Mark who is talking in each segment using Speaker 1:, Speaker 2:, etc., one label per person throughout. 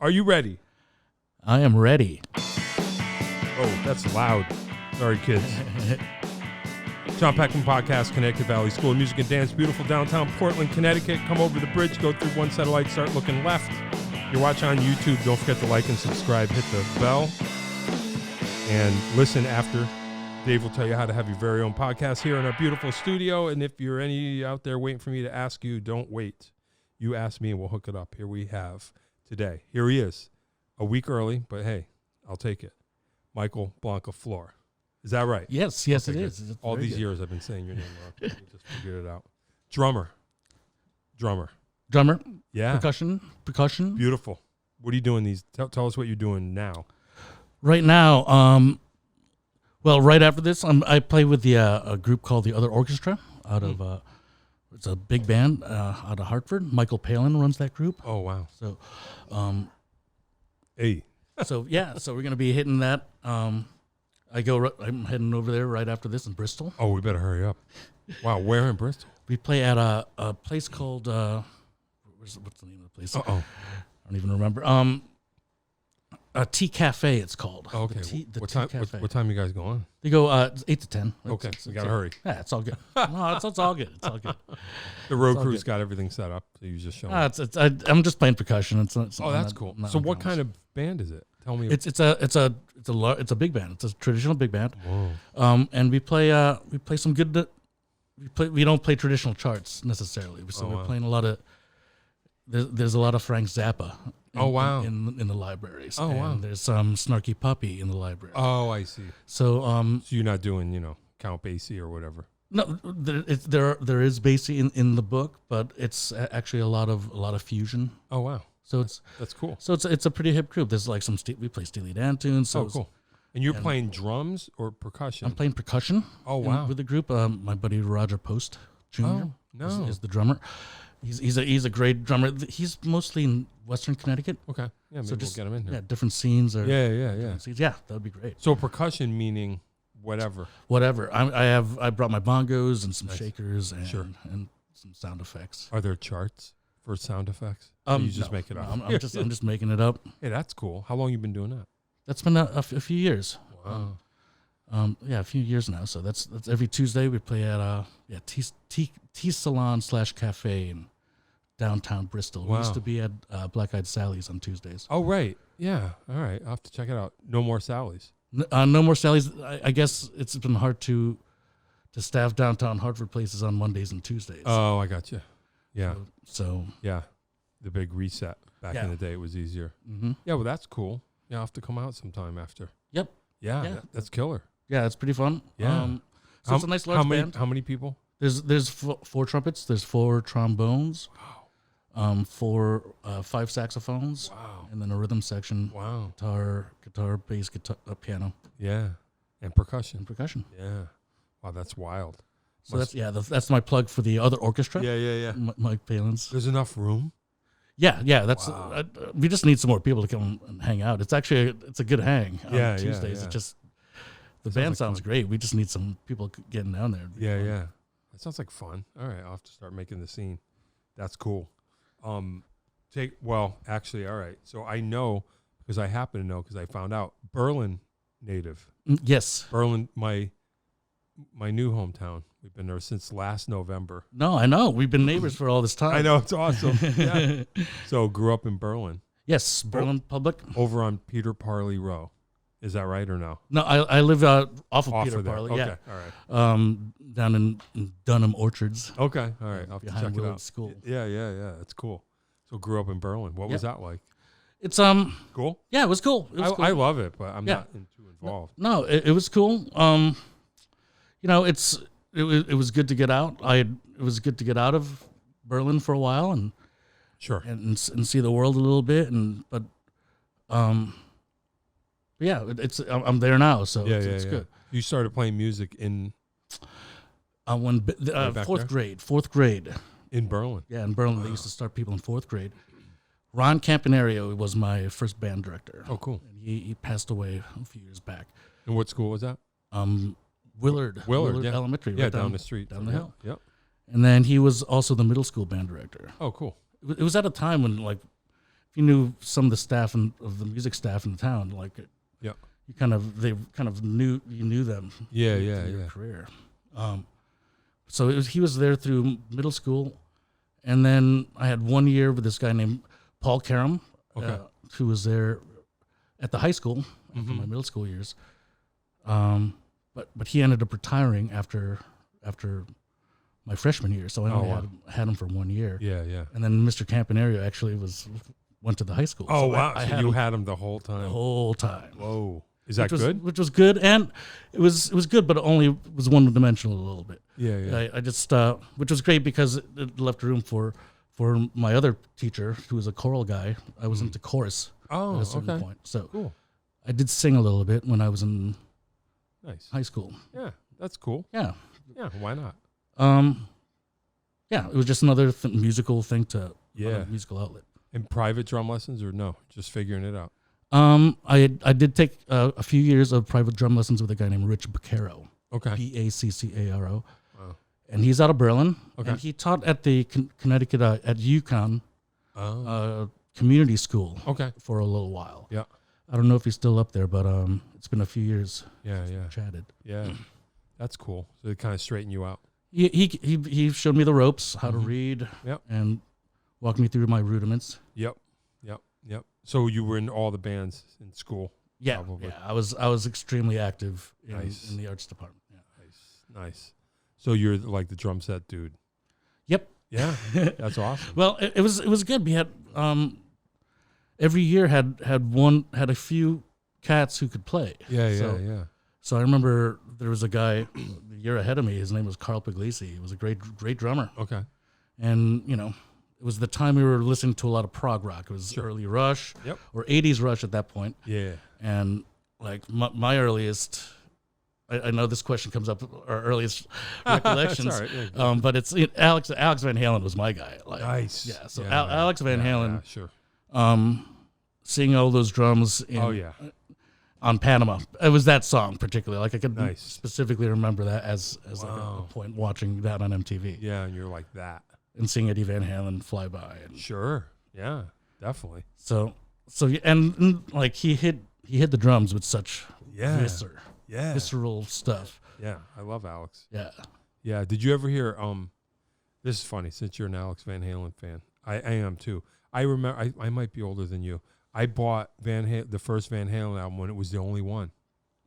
Speaker 1: Are you ready?
Speaker 2: I am ready.
Speaker 1: Oh, that's loud. Sorry, kids. John Peckman Podcast, Connecticut Valley School of Music and Dance, beautiful downtown Portland, Connecticut. Come over the bridge, go through one satellite, start looking left. You're watching on YouTube. Don't forget to like and subscribe. Hit the bell and listen after. Dave will tell you how to have your very own podcast here in our beautiful studio. And if you're any out there waiting for me to ask you, don't wait. You ask me and we'll hook it up. Here we have today. Here he is. A week early, but hey, I'll take it. Michael Blancaflor. Is that right?
Speaker 2: Yes,
Speaker 1: Okay,
Speaker 2: it
Speaker 1: good.
Speaker 2: is. It's
Speaker 1: All these years I've been saying your name wrong. We just figured it out. Drummer.
Speaker 2: Drummer.
Speaker 1: Yeah.
Speaker 2: Percussion.
Speaker 1: Beautiful. What are you doing these? Tell us what you're doing now.
Speaker 2: Right now, well, right after this, I play with a group called the Other Orchestra out of, it's a big band out of Hartford. Michael Palin runs that group.
Speaker 1: Oh, wow.
Speaker 2: So,
Speaker 1: Hey.
Speaker 2: so we're going to be hitting that. I'm heading over there right after this in Bristol.
Speaker 1: Oh, we better hurry up. Wow, where in Bristol?
Speaker 2: We play at a place called, what's the name of the place?
Speaker 1: Uh-oh.
Speaker 2: I don't even remember. A Tea Cafe, it's called.
Speaker 1: Oh, okay.
Speaker 2: The
Speaker 1: What
Speaker 2: Tea
Speaker 1: time?
Speaker 2: Cafe.
Speaker 1: What time you guys going?
Speaker 2: They go 8 to 10.
Speaker 1: Okay, we gotta hurry.
Speaker 2: Yeah, it's all good. No, it's all good. It's all good.
Speaker 1: The road
Speaker 2: all
Speaker 1: crew's
Speaker 2: good.
Speaker 1: got everything set up. So you just show
Speaker 2: No,
Speaker 1: up.
Speaker 2: I'm just playing percussion. It's
Speaker 1: Oh, that's cool. So what kind of band is it? Tell me.
Speaker 2: It's a big band. It's a traditional big band.
Speaker 1: Whoa.
Speaker 2: And we play some good. We don't play traditional charts necessarily. So we're playing a lot of. There's a lot of Frank Zappa. In the libraries.
Speaker 1: Oh, wow.
Speaker 2: And there's some Snarky Puppy in the library.
Speaker 1: Oh, I see.
Speaker 2: So
Speaker 1: So you're not doing, Count Basie or whatever.
Speaker 2: no, there is Basie in the book, but it's actually a lot of fusion.
Speaker 1: Oh, wow.
Speaker 2: So
Speaker 1: That's cool.
Speaker 2: So it's a pretty hip group. There's like we play Steely Dan tunes. So
Speaker 1: Oh, cool. And you're playing drums or percussion?
Speaker 2: I'm playing percussion.
Speaker 1: Oh, wow.
Speaker 2: With the group. My buddy Roger Post Jr.
Speaker 1: Oh, no.
Speaker 2: is the drummer. He's a great drummer. He's mostly in Western Connecticut.
Speaker 1: Okay. Yeah, maybe we'll get him in here.
Speaker 2: Yeah, different scenes.
Speaker 1: Yeah.
Speaker 2: Scenes. Yeah, that would be great.
Speaker 1: So percussion meaning whatever.
Speaker 2: Whatever. I brought my bongos and some
Speaker 1: Nice.
Speaker 2: shakers and
Speaker 1: Sure.
Speaker 2: and some sound effects.
Speaker 1: Are there charts for sound effects? Or you just
Speaker 2: No,
Speaker 1: make it up?
Speaker 2: no, I'm just making it up.
Speaker 1: Hey, that's cool. How long you been doing that?
Speaker 2: That's been a few years.
Speaker 1: Wow.
Speaker 2: A few years now. So that's every Tuesday we play at Tea Salon / Cafe in downtown Bristol.
Speaker 1: Wow.
Speaker 2: We used to be at Black Eyed Sally's on Tuesdays.
Speaker 1: Oh, right. Yeah. All right. I'll have to check it out. No more Sally's.
Speaker 2: No more Sally's. I guess it's been hard to staff downtown Hartford places on Mondays and Tuesdays.
Speaker 1: Oh, I got you. Yeah.
Speaker 2: So
Speaker 1: Yeah. The big reset. Back in the day, it was easier.
Speaker 2: mm-hmm.
Speaker 1: Yeah, well, that's cool. Yeah, I'll have to come out sometime after.
Speaker 2: Yep.
Speaker 1: Yeah,
Speaker 2: Yeah.
Speaker 1: That's killer.
Speaker 2: Yeah, it's pretty fun.
Speaker 1: Yeah.
Speaker 2: So it's a nice large band.
Speaker 1: How many people?
Speaker 2: There's 4 trumpets. There's 4 trombones.
Speaker 1: Wow.
Speaker 2: 5 saxophones.
Speaker 1: Wow.
Speaker 2: And then a rhythm section.
Speaker 1: Wow.
Speaker 2: Guitar, bass, guitar, piano,
Speaker 1: Yeah. And percussion.
Speaker 2: and percussion.
Speaker 1: Yeah. Wow, that's wild.
Speaker 2: So that's my plug for the Other Orchestra.
Speaker 1: Yeah.
Speaker 2: Mike Palin's.
Speaker 1: There's enough room?
Speaker 2: Yeah. That's
Speaker 1: Wow.
Speaker 2: we just need some more people to come and hang out. It's actually it's a good hang on
Speaker 1: Yeah,
Speaker 2: Tuesdays.
Speaker 1: yeah.
Speaker 2: It just the
Speaker 1: Sounds
Speaker 2: band
Speaker 1: like
Speaker 2: sounds
Speaker 1: fun.
Speaker 2: great. We just need some people getting down there.
Speaker 1: Yeah. That sounds like fun. All right, I'll have to start making the scene. That's cool. Actually, all right. So I know, because I happen to know, because I found out, Berlin native.
Speaker 2: Yes.
Speaker 1: Berlin, my new hometown. We've been there since last November.
Speaker 2: No, I know. We've been neighbors for all this time.
Speaker 1: I know, it's awesome. Yeah. So grew up in Berlin,
Speaker 2: Yes, Berlin Public.
Speaker 1: over on Peter Parley Row. Is that right or no?
Speaker 2: No, I live off of
Speaker 1: Off
Speaker 2: Peter
Speaker 1: of there.
Speaker 2: Parley.
Speaker 1: Okay,
Speaker 2: Yeah.
Speaker 1: all right.
Speaker 2: Down in Dunham Orchards.
Speaker 1: Okay, all right. I'll have to
Speaker 2: Behind
Speaker 1: check it
Speaker 2: Willard
Speaker 1: out.
Speaker 2: School.
Speaker 1: Yeah. That's cool. So grew up in Berlin. What was that like?
Speaker 2: It's
Speaker 1: Cool?
Speaker 2: yeah, it was cool. It was cool.
Speaker 1: I love it, but I'm
Speaker 2: Yeah.
Speaker 1: not too involved.
Speaker 2: No, it was cool. It was good to get out. It was good to get out of Berlin for a while and
Speaker 1: Sure.
Speaker 2: and see the world a little bit. But yeah, I'm there now, so it's good.
Speaker 1: You started playing music in
Speaker 2: When fourth grade.
Speaker 1: In Berlin.
Speaker 2: Yeah, in Berlin they used to start people in 4th grade. Ron Campanerio was my first band director.
Speaker 1: Oh, cool.
Speaker 2: And he passed away a few years back.
Speaker 1: And what school was that?
Speaker 2: Willard
Speaker 1: yeah.
Speaker 2: Elementary.
Speaker 1: Yeah,
Speaker 2: right
Speaker 1: down the street.
Speaker 2: down the hill.
Speaker 1: Yep.
Speaker 2: And then he was also the middle school band director.
Speaker 1: Oh, cool.
Speaker 2: It was at a time when like you knew some of the staff of the music staff in the town, like
Speaker 1: Yeah.
Speaker 2: they kind of knew them.
Speaker 1: Yeah,
Speaker 2: through
Speaker 1: yeah,
Speaker 2: your
Speaker 1: yeah.
Speaker 2: career. So he was there through middle school, and then I had 1 year with this guy named Paul Karam, who was there at the high school after my middle school years. But he ended up retiring after my freshman year, so I only had him for 1 year.
Speaker 1: Yeah, yeah.
Speaker 2: And then Mr. Campanerio actually went to the high school.
Speaker 1: Oh,
Speaker 2: so
Speaker 1: wow.
Speaker 2: I
Speaker 1: So you had him the whole time.
Speaker 2: the whole time.
Speaker 1: Whoa. Is that good?
Speaker 2: Which was good, and it was good, but it only was one dimensional a little bit.
Speaker 1: Yeah, yeah.
Speaker 2: I just which was great because it left room for my other teacher, who was a choral guy. I was into chorus at a certain point, so
Speaker 1: Cool.
Speaker 2: I did sing a little bit when I was in high school.
Speaker 1: Yeah, that's cool.
Speaker 2: Yeah,
Speaker 1: Yeah, why not?
Speaker 2: yeah, it was just another musical thing musical outlet.
Speaker 1: And private drum lessons or no? Just figuring it out.
Speaker 2: I did take a few years of private drum lessons with a guy named Rich Baccaro.
Speaker 1: Okay.
Speaker 2: Baccaro.
Speaker 1: Wow.
Speaker 2: And he's out of Berlin.
Speaker 1: Okay.
Speaker 2: And he taught at the Connecticut at UConn community school.
Speaker 1: Okay.
Speaker 2: For a little while.
Speaker 1: Yeah.
Speaker 2: I don't know if he's still up there, but it's been a few years.
Speaker 1: Yeah,
Speaker 2: since
Speaker 1: yeah.
Speaker 2: we chatted.
Speaker 1: Yeah. That's cool. So it kind of straighten you out.
Speaker 2: He showed me the ropes, how to read,
Speaker 1: Yep.
Speaker 2: and walked me through my rudiments.
Speaker 1: Yep. So you were in all the bands in school?
Speaker 2: Yeah,
Speaker 1: Probably.
Speaker 2: yeah. I was extremely active in
Speaker 1: Nice.
Speaker 2: the arts department. Yeah.
Speaker 1: Nice. So you're like the drum set dude.
Speaker 2: Yep.
Speaker 1: Yeah. That's awesome.
Speaker 2: Well, it was good. We had every year had a few cats who could play.
Speaker 1: Yeah.
Speaker 2: So I remember there was a guy the year ahead of me. His name was Carl Puglisi. He was a great drummer.
Speaker 1: Okay.
Speaker 2: And it was the time we were listening to a lot of prog rock. It was early Rush, or 80s Rush at that point.
Speaker 1: Yeah.
Speaker 2: And like my earliest, I know this question comes up, our earliest recollections,
Speaker 1: That's all right. Yeah.
Speaker 2: but it's Alex Van Halen was my guy. Like,
Speaker 1: Nice.
Speaker 2: Yeah. So
Speaker 1: Yeah,
Speaker 2: Alex Van Halen,
Speaker 1: sure.
Speaker 2: seeing all those drums on Panama. It was that song particularly. Like I could specifically remember that as like a point watching that on MTV.
Speaker 1: Yeah, and you're like that.
Speaker 2: And seeing Eddie Van Halen fly by. And
Speaker 1: Sure. Yeah, definitely.
Speaker 2: So and like he hit the drums with such visceral stuff.
Speaker 1: Yeah, I love Alex.
Speaker 2: Yeah.
Speaker 1: Yeah. Did you ever hear? This is funny since you're an Alex Van Halen fan. I am too. I remember. I might be older than you. I bought the first Van Halen album when it was the only one,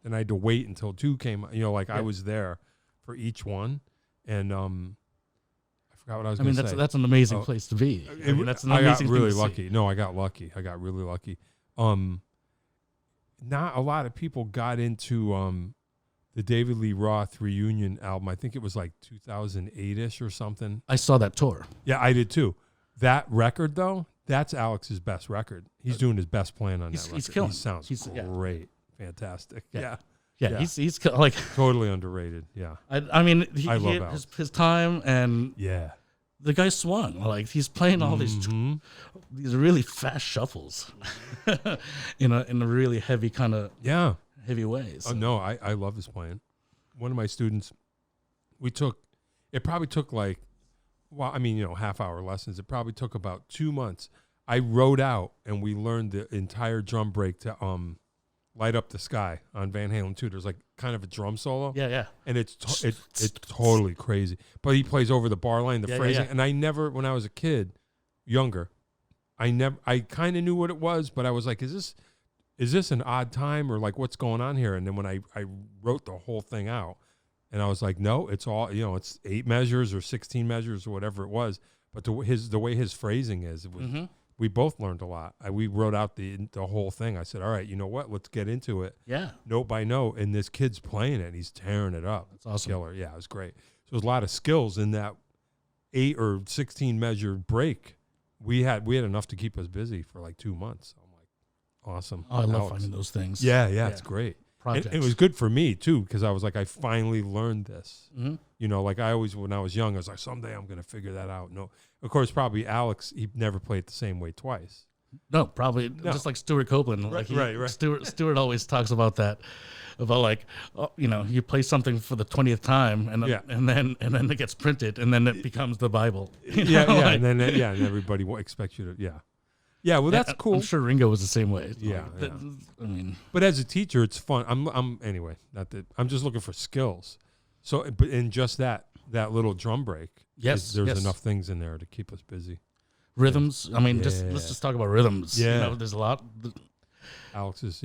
Speaker 1: and I had to wait until 2 came. I was there for each one, and I forgot what I was going to say.
Speaker 2: That's an amazing place to be. That's an amazing.
Speaker 1: I got really lucky. No, I got lucky. I got really lucky. Not a lot of people got into the David Lee Roth reunion album. I think it was like 2008-ish or something.
Speaker 2: I saw that tour.
Speaker 1: Yeah, I did too. That record though, that's Alex's best record. He's doing his best playing on that record.
Speaker 2: He's killing.
Speaker 1: He sounds great. Fantastic. Yeah.
Speaker 2: He's like
Speaker 1: totally underrated. Yeah.
Speaker 2: I mean,
Speaker 1: I love Alex.
Speaker 2: his time, and the guy swung. Like he's playing all these really fast shuffles in a really heavy kind of heavy ways.
Speaker 1: Oh no, I love his playing. One of my students, it probably took like, half-hour lessons. It probably took about 2 months. I wrote out and we learned the entire drum break to Light Up the Sky on Van Halen 2. There's like kind of a drum solo.
Speaker 2: Yeah.
Speaker 1: And it's totally crazy. But he plays over the bar line, the phrasing. And I never, when I was a kid, younger, I kind of knew what it was, but I was like, is this an odd time or like what's going on here? And then when I wrote the whole thing out, and I was like, no, it's all, it's 8 measures or 16 measures or whatever it was. But the way his phrasing is, it was, we both learned a lot. We wrote out the whole thing. I said, all right, you know what? Let's get into it.
Speaker 2: Yeah.
Speaker 1: Note by note. And this kid's playing it. And he's tearing it up.
Speaker 2: That's awesome.
Speaker 1: Killer. Yeah, it was great. So there's a lot of skills in that 8 or 16 measure break. We had enough to keep us busy for like 2 months. I'm like, awesome.
Speaker 2: Oh, I love finding those things.
Speaker 1: Yeah, it's great. And it was good for me too, because I was like, I finally learned this. Like I always, when I was young, I was like, someday I'm going to figure that out. No, of course, probably Alex, he never played the same way twice.
Speaker 2: No, probably just like Stuart Copeland.
Speaker 1: Right.
Speaker 2: Stuart always talks about that, about like, you play something for the 20th time, and then it gets printed, and then it becomes the Bible.
Speaker 1: And then and everybody expects you to. Yeah, well, that's cool.
Speaker 2: I'm sure Ringo was the same way.
Speaker 1: Yeah,
Speaker 2: I mean,
Speaker 1: but as a teacher, it's fun. Anyway. Not that I'm just looking for skills. So, but in just that little drum break, there's enough things in there to keep us busy.
Speaker 2: Rhythms. I mean, let's just talk about rhythms.
Speaker 1: Yeah,
Speaker 2: there's a lot.
Speaker 1: Alex is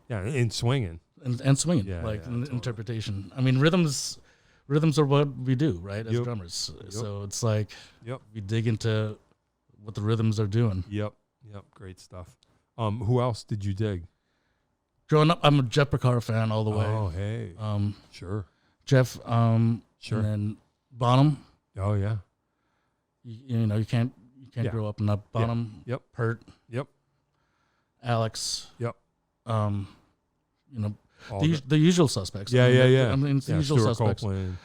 Speaker 1: and swinging
Speaker 2: and swinging,
Speaker 1: totally.
Speaker 2: interpretation. I mean, rhythms are what we do, right, as drummers.
Speaker 1: Yep.
Speaker 2: So it's like we dig into what the rhythms are doing.
Speaker 1: Yep, great stuff. Who else did you dig?
Speaker 2: Growing up, I'm a Jeff Porcaro fan all the way.
Speaker 1: Oh, hey. Sure.
Speaker 2: Jeff,
Speaker 1: sure.
Speaker 2: And then Bonham.
Speaker 1: Oh, yeah.
Speaker 2: You can't grow up and not Bonham.
Speaker 1: Yep.
Speaker 2: Pert.
Speaker 1: Yep.
Speaker 2: Alex.
Speaker 1: Yep.
Speaker 2: The usual suspects.
Speaker 1: Yeah.
Speaker 2: I mean, it's the usual
Speaker 1: Stuart
Speaker 2: suspects.
Speaker 1: Copeland.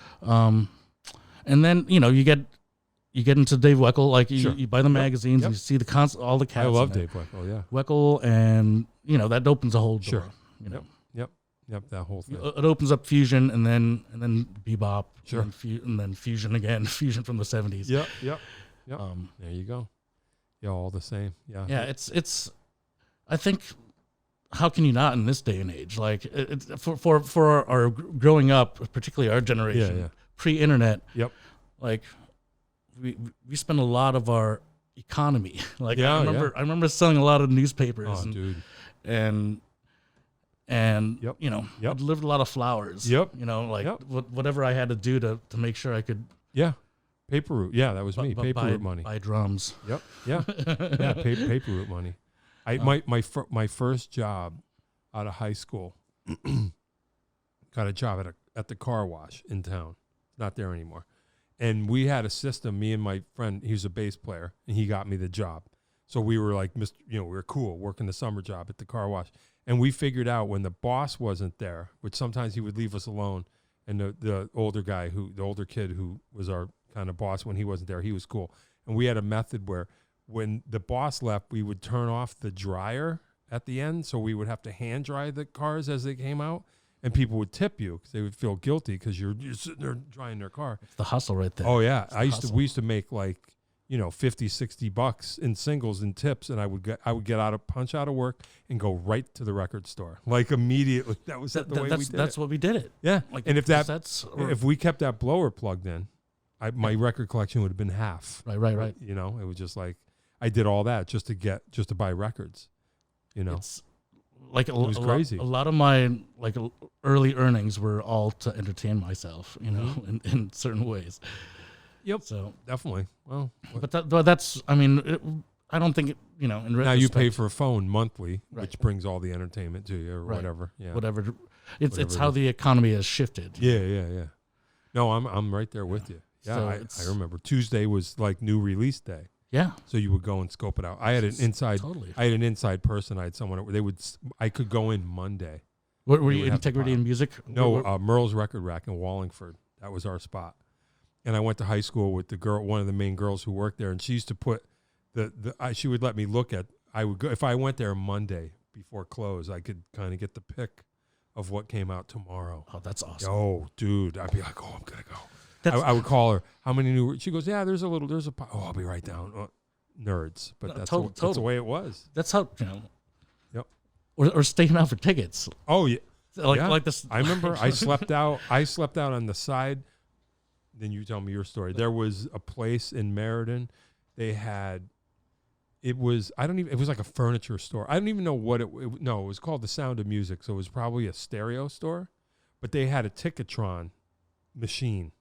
Speaker 2: And then you get into Dave Weckl, like you buy the magazines and you see all the cats.
Speaker 1: I love Dave Weckl. Yeah.
Speaker 2: Weckl, and that opens a whole door.
Speaker 1: Sure. Yep. That whole thing.
Speaker 2: It opens up fusion and then bebop.
Speaker 1: Sure.
Speaker 2: And then fusion again, fusion from the 70s.
Speaker 1: Yep. There you go. Yeah, all the same. Yeah.
Speaker 2: Yeah, it's. I think, how can you not in this day and age? Like for our growing up, particularly our generation, pre-internet.
Speaker 1: Yep.
Speaker 2: Like we spend a lot of our economy. Like I remember selling a lot of newspapers.
Speaker 1: Oh, dude.
Speaker 2: And
Speaker 1: Yep.
Speaker 2: I delivered a lot of flowers.
Speaker 1: Yep.
Speaker 2: Whatever I had to do to make sure I could.
Speaker 1: Yeah. Paper route. Yeah, that was me. Paper route money.
Speaker 2: Buy drums.
Speaker 1: Yep. Yeah. Yeah. Paper route money. My first job out of high school, got a job at the car wash in town. Not there anymore. And we had a system. Me and my friend, he was a bass player, and he got me the job. So we were like, we were cool working the summer job at the car wash. And we figured out when the boss wasn't there, which sometimes he would leave us alone, and the older kid who was our kind of boss when he wasn't there, he was cool. And we had a method where when the boss left, we would turn off the dryer at the end, so we would have to hand dry the cars as they came out, and people would tip you because they would feel guilty because you're sitting there drying their car.
Speaker 2: It's the hustle right there.
Speaker 1: Oh yeah, we used to make like $50-$60 in singles and tips, and I would get punch out of work and go right to the record store like immediately. That was the way we did it.
Speaker 2: That's what we did it.
Speaker 1: Yeah,
Speaker 2: like,
Speaker 1: and if we kept that blower plugged in, my record collection would have been half.
Speaker 2: Right.
Speaker 1: It was just like I did all that just to buy records. It's
Speaker 2: like it
Speaker 1: was crazy.
Speaker 2: A lot of my early earnings were all to entertain myself, in certain ways.
Speaker 1: Yep.
Speaker 2: So
Speaker 1: definitely. Well,
Speaker 2: but that's. I mean, I don't think in retrospect,
Speaker 1: now you pay for a phone monthly,
Speaker 2: right,
Speaker 1: which brings all the entertainment to you or whatever. Yeah.
Speaker 2: Whatever. It's how the economy has shifted.
Speaker 1: Yeah. No, I'm right there with you. Yeah, so I remember Tuesday was like new release day.
Speaker 2: Yeah.
Speaker 1: So you would go and scope it out. I had an inside.
Speaker 2: Totally.
Speaker 1: I had an inside person. I had someone. I could go in Monday.
Speaker 2: Were you Integrity in Music?
Speaker 1: No, Merle's Record Rack in Wallingford. That was our spot. And I went to high school with the girl, one of the main girls who worked there, and she used to put she would let me look at. I would go if I went there Monday before close. I could kind of get the pick of what came out tomorrow.
Speaker 2: Oh, that's awesome.
Speaker 1: Oh, dude, I'd be like, I'm gonna go. I would call her. How many new? She goes, yeah. There's a. I'll be right down. Nerds, but that's the way it was.
Speaker 2: That's how
Speaker 1: Yep.
Speaker 2: Or staying out for tickets.
Speaker 1: Oh yeah.
Speaker 2: Like this.
Speaker 1: I remember I slept out. I slept out on the side. Then you tell me your story. There was a place in Meriden. They had. It was like a furniture store. I don't even know what it was called The Sound of Music. So it was probably a stereo store, but they had a Ticketron machine.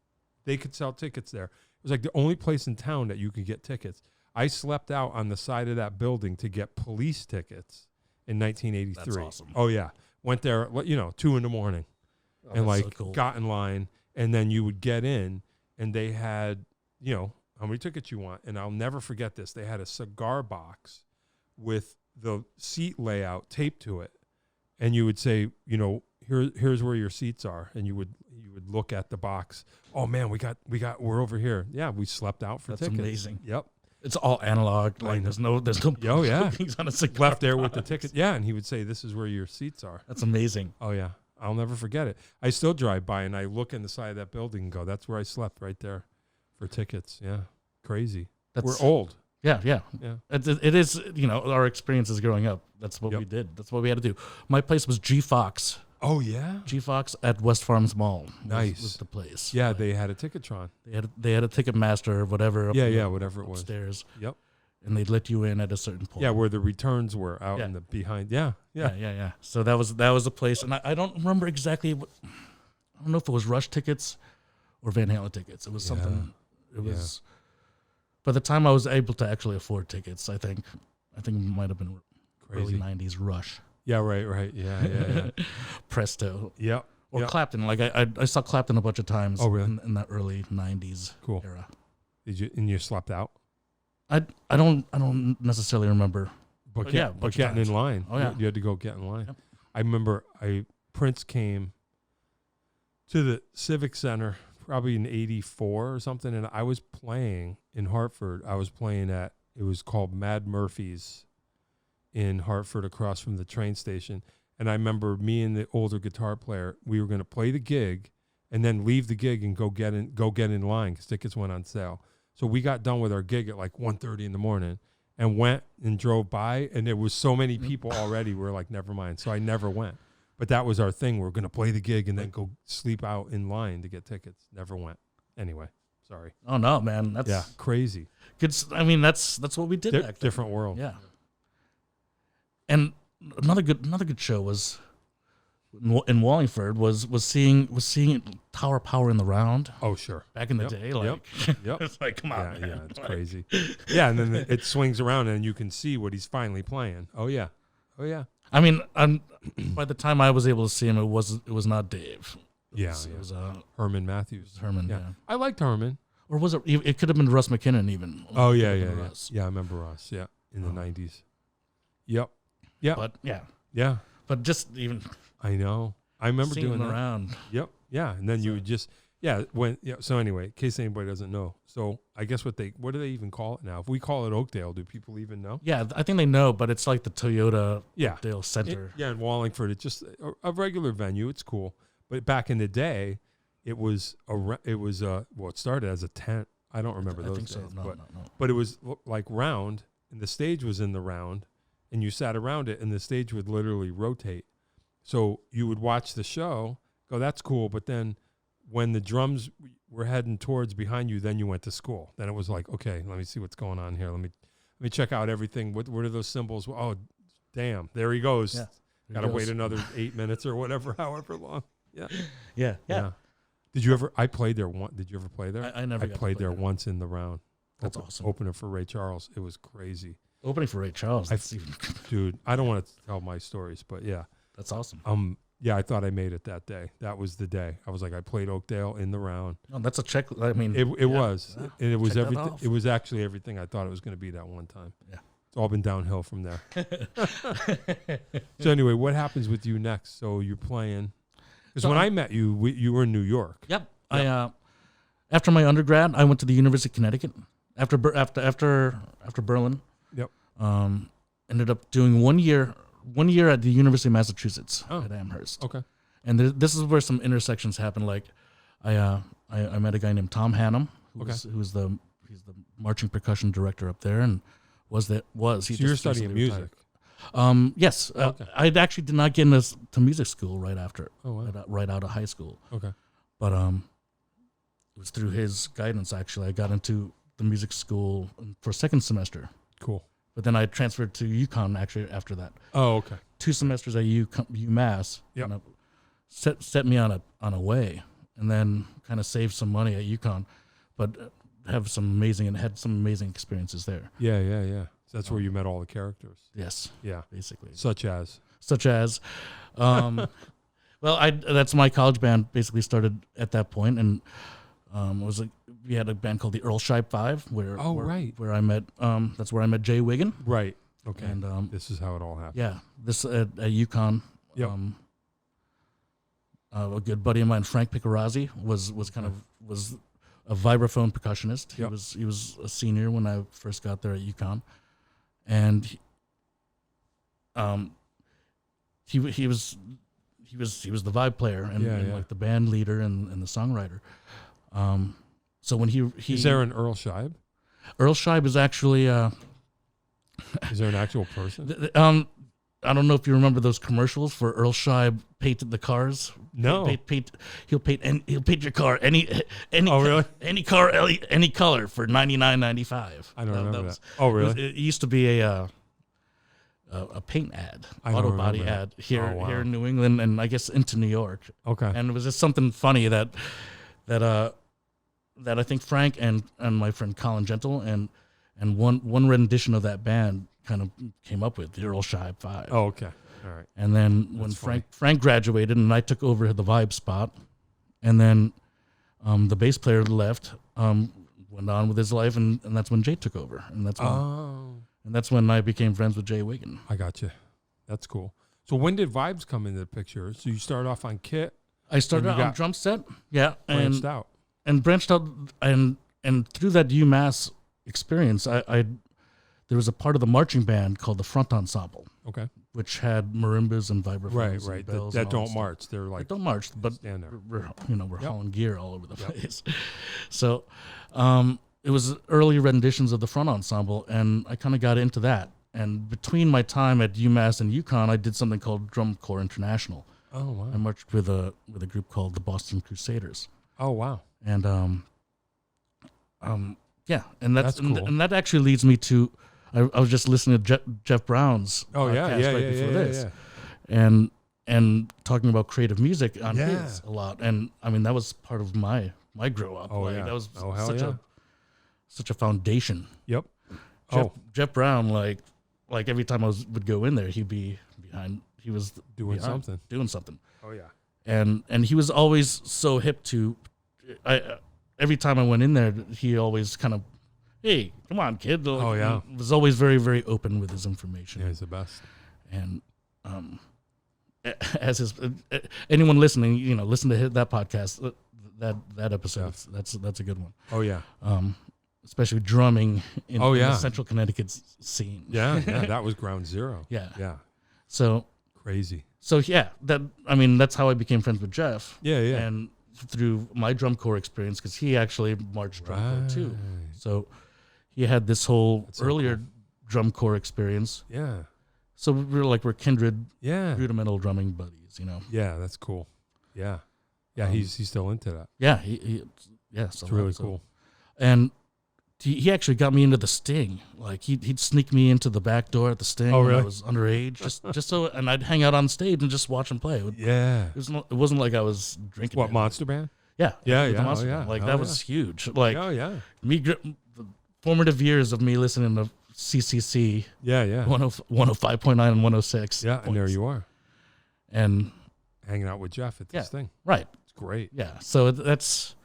Speaker 1: They could sell tickets there. It was like the only place in town that you could get tickets. I slept out on the side of that building to get police tickets in 1983.
Speaker 2: That's awesome.
Speaker 1: Oh yeah. Went there, 2 a.m. and
Speaker 2: so cool.
Speaker 1: Got in line, and then you would get in, and they had, how many tickets you want. And I'll never forget this. They had a cigar box with the seat layout taped to it. And you would say, here's where your seats are. And you would look at the box. Oh man, we're over here. Yeah, we slept out for tickets.
Speaker 2: That's amazing.
Speaker 1: Yep.
Speaker 2: It's all analog. Like there's no
Speaker 1: oh yeah
Speaker 2: things on a cigar
Speaker 1: left there with
Speaker 2: box.
Speaker 1: the ticket. Yeah, and he would say, this is where your seats are.
Speaker 2: That's amazing.
Speaker 1: Oh yeah. I'll never forget it. I still drive by and I look in the side of that building and go, that's where I slept right there for tickets. Yeah. Crazy. We're old.
Speaker 2: Yeah.
Speaker 1: Yeah.
Speaker 2: It is, our experiences growing up. That's what we did. That's what we had to do. My place was G Fox.
Speaker 1: Oh yeah.
Speaker 2: G Fox at West Farms Mall.
Speaker 1: Nice.
Speaker 2: Was the place.
Speaker 1: Yeah, they had a Ticketron.
Speaker 2: They had a Ticketmaster or whatever.
Speaker 1: Whatever it was.
Speaker 2: Upstairs.
Speaker 1: Yep.
Speaker 2: And they'd let you in at a certain point.
Speaker 1: Yeah, where the returns were out in the behind. Yeah.
Speaker 2: So that was the place, and I don't remember exactly. I don't know if it was Rush tickets or Van Halen tickets. It was something. It was. By the time I was able to actually afford tickets, I think it might have been early '90s Rush.
Speaker 1: Yeah. Right. Yeah.
Speaker 2: Presto.
Speaker 1: Yep.
Speaker 2: Or Clapton. Like I saw Clapton a bunch of times.
Speaker 1: Oh, really?
Speaker 2: In that early '90s
Speaker 1: cool
Speaker 2: era.
Speaker 1: Did you slept out?
Speaker 2: I don't necessarily remember.
Speaker 1: But getting in line.
Speaker 2: Oh yeah.
Speaker 1: You had to go get in line.
Speaker 2: Yep.
Speaker 1: I remember Prince came to the Civic Center probably in '84 or something, and I was playing in Hartford. I was playing it was called Mad Murphy's in Hartford across from the train station. And I remember me and the older guitar player, we were going to play the gig and then leave the gig and go get in line because tickets went on sale. So we got done with our gig at like 1:30 in the morning and went and drove by, and there was so many people already. We were like, never mind. So I never went. But that was our thing. We were going to play the gig and then go sleep out in line to get tickets. Never went. Anyway, sorry.
Speaker 2: Oh no, man. That's
Speaker 1: crazy.
Speaker 2: I mean, that's what we did back then.
Speaker 1: Different world.
Speaker 2: Yeah. And another good show was in Wallingford was seeing Tower Power in the Round.
Speaker 1: Oh sure.
Speaker 2: Back in the day, like
Speaker 1: yep.
Speaker 2: It's like, come on, man.
Speaker 1: Yeah, it's crazy. Yeah, and then it swings around and you can see what he's finally playing. Oh yeah.
Speaker 2: I mean, by the time I was able to see him, it was not Dave. It was
Speaker 1: Herman Matthews.
Speaker 2: Herman. Yeah.
Speaker 1: I liked Herman.
Speaker 2: Or was it? It could have been Russ McKinnon even.
Speaker 1: Oh yeah. Yeah, I remember Russ. Yeah, in the '90s. Yep. Yeah.
Speaker 2: But
Speaker 1: yeah.
Speaker 2: But just even.
Speaker 1: I know. I remember doing that.
Speaker 2: Around.
Speaker 1: Yep. Yeah, and then you would just So anyway, in case anybody doesn't know, so I guess what do they even call it now? If we call it Oakdale, do people even know?
Speaker 2: Yeah, I think they know, but it's like the Toyota Oakdale Center.
Speaker 1: In Wallingford, it's just a regular venue. It's cool, but back in the day, it started as a tent. I don't remember those days,
Speaker 2: No.
Speaker 1: But it was like round, and the stage was in the round, and you sat around it, and the stage would literally rotate. So you would watch the show, go, that's cool, but then when the drums were heading towards behind you, then you went to school. Then it was like, okay, let me see what's going on here. Let me check out everything. What are those symbols? Oh, damn, there he goes.
Speaker 2: Yeah,
Speaker 1: got to wait another 8 minutes or whatever, however long.
Speaker 2: Yeah.
Speaker 1: Did you ever? I played there once. Did you ever play there?
Speaker 2: I never.
Speaker 1: I played there once in the round.
Speaker 2: That's awesome.
Speaker 1: Opener for Ray Charles. It was crazy.
Speaker 2: Opening for Ray Charles.
Speaker 1: Dude, I don't want to tell my stories, but yeah.
Speaker 2: That's awesome.
Speaker 1: Yeah, I thought I made it that day. That was the day. I was like, I played Oakdale in the round.
Speaker 2: No, that's a check. I mean,
Speaker 1: it was.
Speaker 2: Yeah.
Speaker 1: And it was
Speaker 2: Check
Speaker 1: everything. It was actually everything I thought it was going to be that one time.
Speaker 2: Yeah.
Speaker 1: It's all been downhill from there. So anyway, what happens with you next? So you're playing. Because when I met you, you were in New York.
Speaker 2: Yep. After my undergrad, I went to the University of Connecticut. After Berlin.
Speaker 1: Yep.
Speaker 2: Ended up doing 1 year at the University of Massachusetts at Amherst.
Speaker 1: Okay.
Speaker 2: And this is where some intersections happen. Like, I met a guy named Tom Hannum, he's the marching percussion director up there, and so you're studying music. Yes.
Speaker 1: Okay.
Speaker 2: I actually did not get into music school right after.
Speaker 1: Oh, wow.
Speaker 2: Right out of high school.
Speaker 1: Okay.
Speaker 2: But it was through his guidance, actually, I got into the music school for second semester.
Speaker 1: Cool.
Speaker 2: But then I transferred to UConn actually after that.
Speaker 1: Oh, okay.
Speaker 2: 2 semesters at UMass.
Speaker 1: Yep.
Speaker 2: And set me on a way, and then kind of saved some money at UConn, but had some amazing experiences there.
Speaker 1: Yeah. So that's where you met all the characters.
Speaker 2: Yes.
Speaker 1: Yeah.
Speaker 2: Basically.
Speaker 1: Such as.
Speaker 2: That's my college band basically started at that point, and we had a band called the Earl Scheib Five, where I met. That's where I met Jay Wiggin.
Speaker 1: Right. Okay.
Speaker 2: And
Speaker 1: this is how it all happened.
Speaker 2: Yeah. This at UConn.
Speaker 1: Yep.
Speaker 2: A good buddy of mine, Frank Picarazzi, was a vibraphone percussionist.
Speaker 1: Yep.
Speaker 2: He was a senior when I first got there at UConn, and he was the vibe player and like the band leader and the songwriter. So when he
Speaker 1: is there an Earl Scheib?
Speaker 2: Earl Scheib is actually
Speaker 1: Is there an actual person?
Speaker 2: I don't know if you remember those commercials for Earl Scheib painted the cars.
Speaker 1: No.
Speaker 2: He'll paint your car any
Speaker 1: Oh, really?
Speaker 2: any car any color for $99.95.
Speaker 1: I don't remember that. Oh, really?
Speaker 2: It used to be a paint ad, auto body ad here in New England, and I guess into New York.
Speaker 1: Okay.
Speaker 2: And it was just something funny that I think Frank and my friend Colin Gentle and one rendition of that band kind of came up with, the Earl Scheib 5.
Speaker 1: Oh, okay. All right.
Speaker 2: And then when Frank graduated and I took over the vibe spot, and then the bass player left, went on with his life, and that's when Jay took over, and that's when I became friends with Jay Wiggin.
Speaker 1: I got you. That's cool. So when did Vibes come into the picture? So you started off on kit.
Speaker 2: I started out on drum set,
Speaker 1: branched out,
Speaker 2: and through that UMass experience, there was a part of the marching band called the Front Ensemble.
Speaker 1: Okay.
Speaker 2: Which had marimbas and vibraphones,
Speaker 1: right.
Speaker 2: bells
Speaker 1: That don't march. They're like,
Speaker 2: they don't march, but
Speaker 1: stand there.
Speaker 2: we're hauling gear all over the place. So, it was early renditions of the Front Ensemble, and I kind of got into that. And between my time at UMass and UConn, I did something called Drum Corps International.
Speaker 1: Oh wow!
Speaker 2: I marched with a group called the Boston Crusaders.
Speaker 1: Oh wow!
Speaker 2: And and
Speaker 1: that's cool.
Speaker 2: And that actually leads me to, I was just listening to Jeff Brown's podcast before this, and talking about creative music on his a lot. And I mean, that was part of my grow up. That was such a foundation.
Speaker 1: Yep.
Speaker 2: Jeff Brown, like every time would go in there, he'd be behind. He was
Speaker 1: doing something.
Speaker 2: Oh yeah. And he was always so hip to. Every time I went in there, he always kind of, hey, come on, kid. He was always very, very open with his information.
Speaker 1: Yeah, he's the best.
Speaker 2: And as anyone listening, listen to that podcast, that episode. Yeah. That's a good one.
Speaker 1: Oh yeah.
Speaker 2: Especially drumming in the Central Connecticut scene.
Speaker 1: Yeah, that was ground zero.
Speaker 2: Yeah. So
Speaker 1: crazy.
Speaker 2: So that's how I became friends with Jeff.
Speaker 1: Yeah.
Speaker 2: And through my drum corps experience, because he actually marched drum corps too. So he had this whole earlier drum corps experience.
Speaker 1: Yeah.
Speaker 2: So we're kindred rudimental drumming buddies,
Speaker 1: Yeah, that's cool. Yeah. Yeah, he's still into that.
Speaker 2: Yeah, it's
Speaker 1: really cool.
Speaker 2: And he actually got me into the Sting. Like he'd sneak me into the back door at the Sting when I was underage, just so, and I'd hang out on stage and just watch him play. It wasn't like I was drinking.
Speaker 1: What, Monster Band?
Speaker 2: Yeah.
Speaker 1: Monster
Speaker 2: Band. Like that was huge. Like
Speaker 1: me,
Speaker 2: the formative years of me listening to CCC. 105.9 and 106.
Speaker 1: Yeah, and there you are.
Speaker 2: And
Speaker 1: hanging out with Jeff at this thing.
Speaker 2: Right.
Speaker 1: It's great.
Speaker 2: Yeah. So that's.